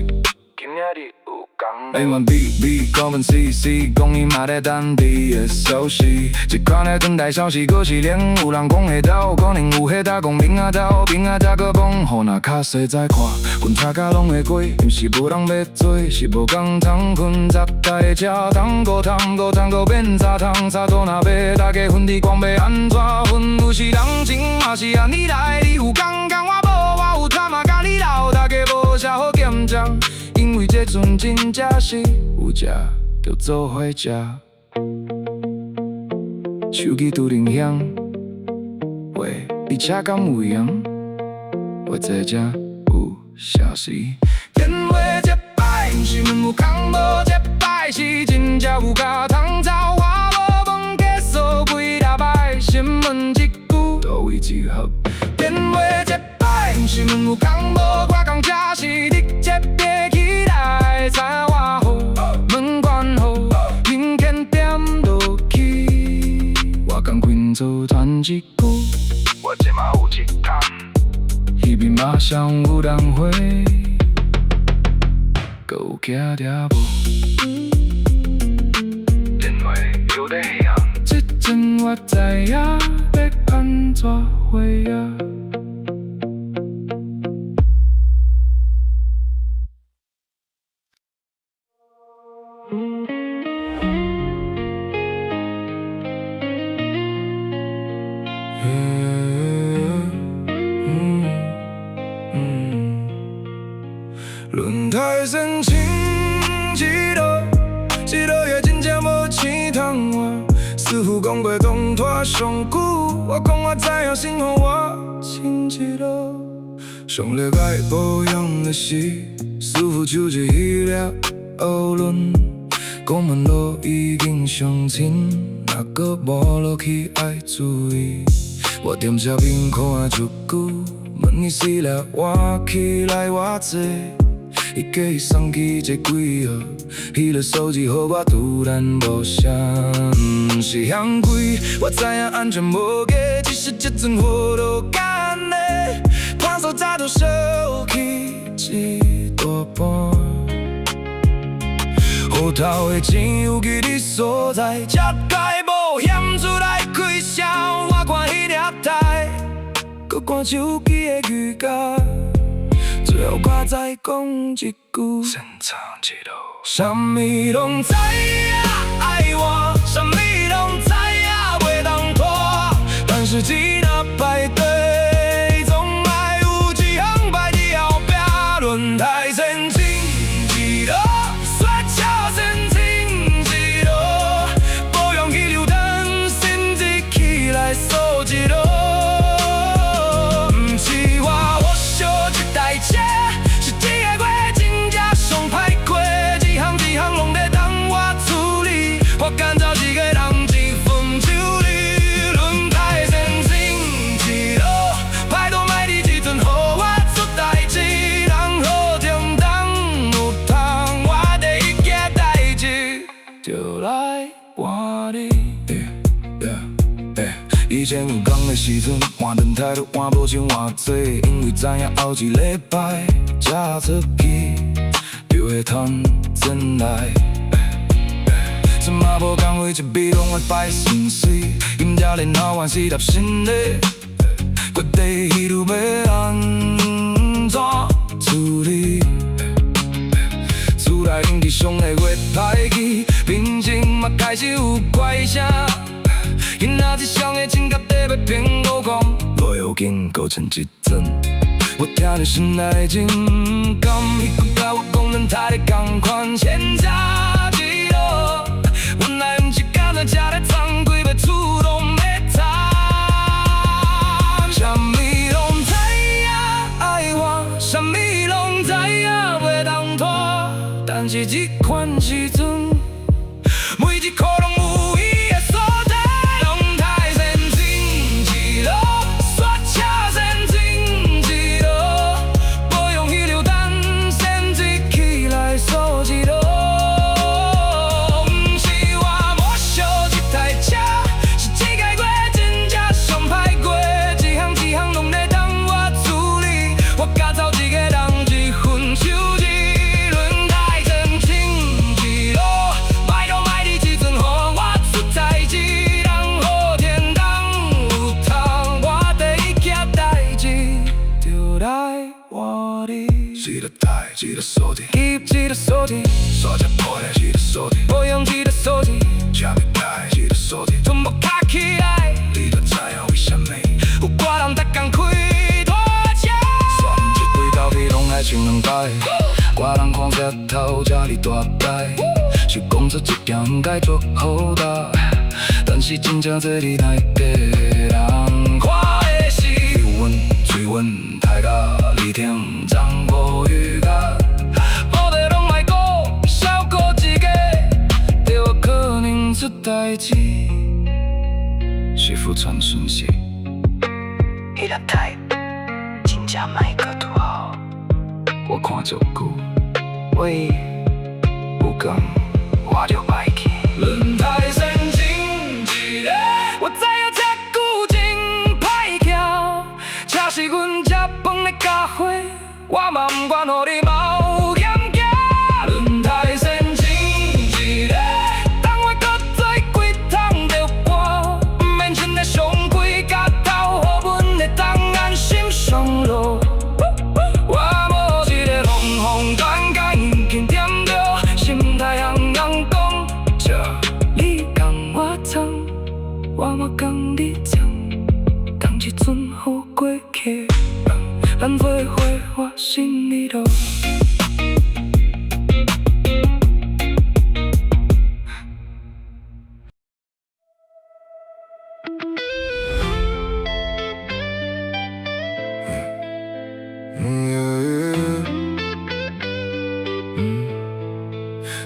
今仔日有讲 A1B高分 CC， 讲伊嘛在等你的消息。这款的等待消息，可是连有人讲会到，可能有迄搭讲明仔到，明仔才搁讲，予若较细再看，阮差甲拢会过。毋是无人要做，是无工通困杂台吃汤锅汤锅汤锅变茶汤，茶桌若要大家分，你讲要安怎分？有时人情嘛是安尼来，你有讲讲我无，我有贪嘛甲你闹，大家无啥好兼讲。因为这阵真正是有食就做伙食，手机拄铃响，喂，你车敢有闲？我在这有消息。电话接摆，毋是问有空无接摆，是真正有甲通走。我无问结束几礼拜，新闻一句倒位集合。电话接摆，毋是问有空无我讲，这是你接别起来，知我好，门关好，明天点落去，我讲滚走传一句，我这嘛有一摊，那边马上有人回，搁有徛着无？电话又在响，这阵我知影要安怎回啊？轮胎生情一落也真正无钱通换。师傅讲过动拖上久，我讲我知影先予我亲一落。上礼拜保养的是师傅手一迄粒乌轮，讲问路已经上深，若搁无落去爱注意。我踮车边看出久，问伊死了我起来偌济。伊叫伊送去这几号，迄个数字予我突然无啥，毋是嫌贵，我知影安全无价，只是这阵雨落干的，看手早就烧去一大半。雨头的钱有去你所在，才该冒险出来开销。我看迄粒台，搁看手机的语价。最后我再讲一句，先唱一路。啥物拢知影爱我，啥物拢知影袂当拖，但是钱若排队，总爱有一项排伫后壁。轮胎先清一路，雪橇先清一路，保养去留灯，先日起来数一路。不是我烧一台车。我干找一个人一份手里，轮胎先清一路，歹都莫伫这阵，予我出代志，人好中当有通，我第一件代志就来换你。以前有工的时阵，换轮胎都换无像偌济，因为知影后一礼拜才出去，就会赚钱来。什么无讲话，一笔拢会摆顺水，今朝连好完是搭新的，决定迄路要安怎处理？厝内空气上个月歹去，平静嘛开始有怪声。囡仔一双的指甲底要骗我讲，不要紧，搁剩一阵。我听着心内的情感，伊搁甲我讲轮胎的同款，现在一路。原来不是干那吃咧藏几要厝拢要惨，啥物拢知影爱我，啥物拢知影袂当拖，但是这款时阵，每一块拢有伊的所在。轮胎先清一路，雪橇先清一路，保养去留灯，先日起来数一路。一个锁的，记一个锁的，刷只破的一个锁的，保养一个锁的，吃不开一个锁的，全部卡起来，你就知影为什么有寡人逐工开大车，刷一堆到底拢爱穿两摆，寡人看舌头这哩大摆，是讲出一件不该做好大，但是真正做你哪个人看的是温水温太高，你听掌握预感，好地拢爱顾，少顾一个，就有可能出代志，是否传讯息？迄个太真正歹个拄好，我看足久，喂，有讲我就歹去。轮胎神经一个，我知影这久真歹行，车是阮吃饭的咖啡，我嘛不管予你冒险行。轮胎神经一个，等我搁做几趟就搬，不免穿得上贵甲头，予阮会当安心上路。我无一个龙凤短甲引擎点着，心态洋洋讲，这你讲我闯，我嘛讲你闯，当一阵好过去，咱花花我心里头。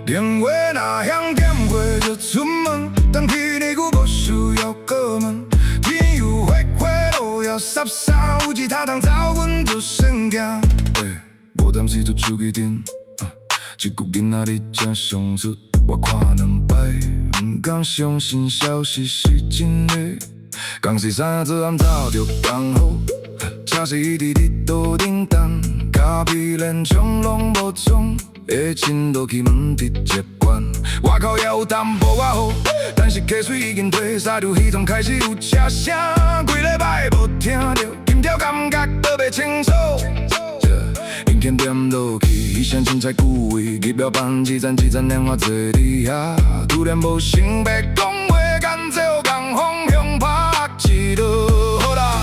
电话若响点过就出门，当天你久无需要过门，天有火火路要霎煞，有一塔通走阮就算行。无担时就手机顶，一句囡仔你才上出，我看两摆，不敢相信消息是真的。讲是三做暗早就刚好，车是伊伫你桌顶等，咖啡连冲拢无冲。会亲落去门直接关，外口也有淡薄仔雨，但是溪水已经退沙，就迄阵开始有车声，几礼拜无听到，金条感觉都袂清楚。影片点落去，伊声凊彩久位，入了班一站电话坐伫遐，突然无想要讲话，干脆有共方向拍一落好啦，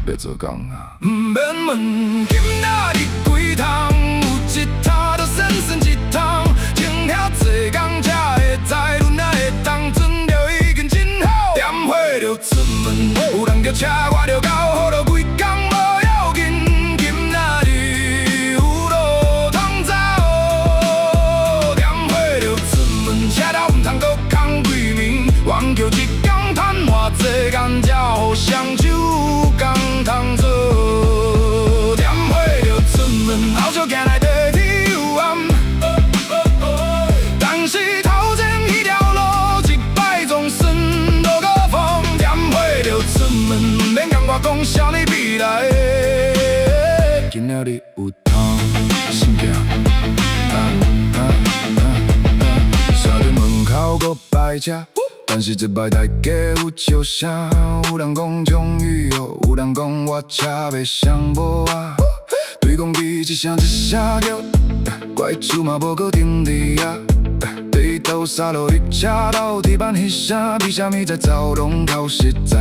要做工啊，毋免问，今仔日几趟，有一趟就算算一趟，前遐做工才会知，阮哪会当准着已经真好，点火就出门，有人叫车我就到，好就几工无要紧，今仔日有路通走，点火就出门，车头毋通搁空几暝，冤叫一工赚偌济工，才互双手工通做，点火就出门，后手行来地铁有暗，但是头前迄条路一摆总算路个风，点火就出门，免共我讲啥呢未来的，今仔日有通心惊，山顶门口搁摆车。但是这摆大家有笑声，有人讲终于有，有人讲我车要上无啊。对讲机一声叫，怪厝嘛无搁停伫啊。对头沙路你车头地板迄声，比啥物在走拢较实在。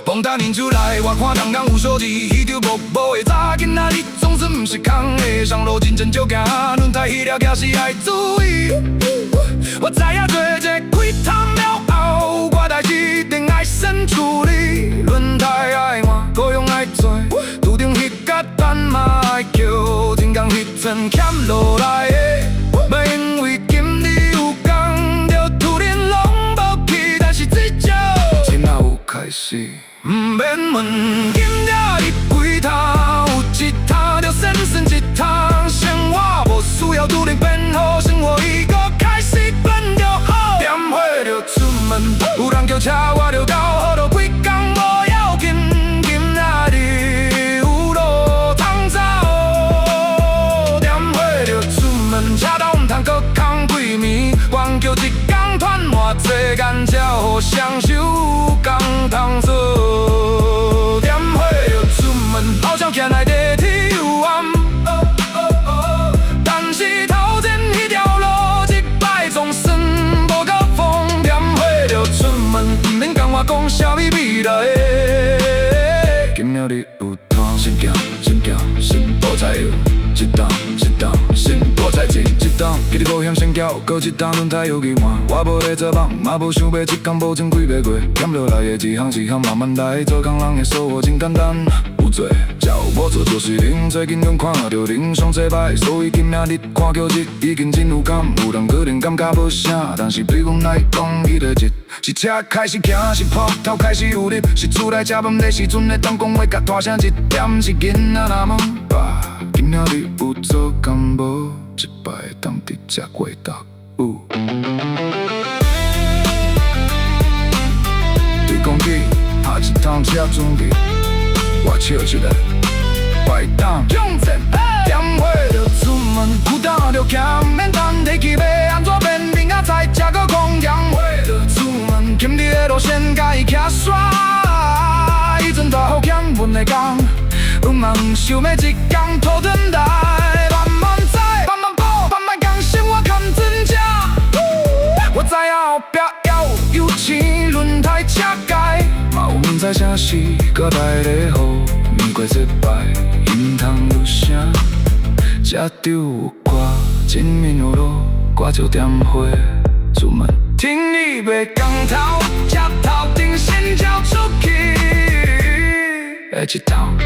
风大nin出来，我看人人有所伫，迄条木无的早囡仔日总是毋是空的，上路真正少行，轮胎迄条行是爱注意。我知影做这开趟了后，我代志一定爱先处理，轮胎爱换，保养爱做，拄顶迄角单嘛爱扣，天工迄阵欠落来的，莫因为今日有工，就突然拢无去，但是至少真还有开始。毋免问，今仔日几趟，有一趟就算算一趟，生活无需要拄然变好，生活已搁开始变就好。点火就出门，有人叫车我就到，好就几工无要紧，今仔日有路通走。点火就出门，车头毋通搁空几暝，光叫一工赚偌济干，才互双手工通做。点火就出门，后脚行来地铁有暗，但是一档一档，心多彩一档，今日保险先缴，搁一档轮胎油漆换。我无咧做梦，嘛无想要一工保证几百月，减落来的一项一项慢慢来，做工人的生活真简单。有做，才有无做，就是零。最近拢看到零上济歹，所以今仔日看叫日已经真有感。有人可能感觉无啥，但是对阮来讲，伊个日是车开始行，是泡头开始有入，是厝内食饭的时阵会当讲话，甲大声一点，是囡仔若问爸，今仔日有做工无？一摆会当直接过答。对讲机下一趟车准备，我笑一个，摆档用针，点火就出门，有当就行，免等提起要安怎变明仔载，才搁讲点火就出门，今日的路线甲伊徛煞，伊阵大好欠阮的工，阮嘛毋想要一工拖转来，慢慢载，慢慢补，慢慢更新我看真正。我知影后壁还有钱，轮胎车界，嘛有毋知啥事，搁来咧雨，面过失败，心痛有声，车场有歌，前面有路，我就点火出门。听你要讲头，车头顶先交出去，下一趟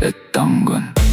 会当阮。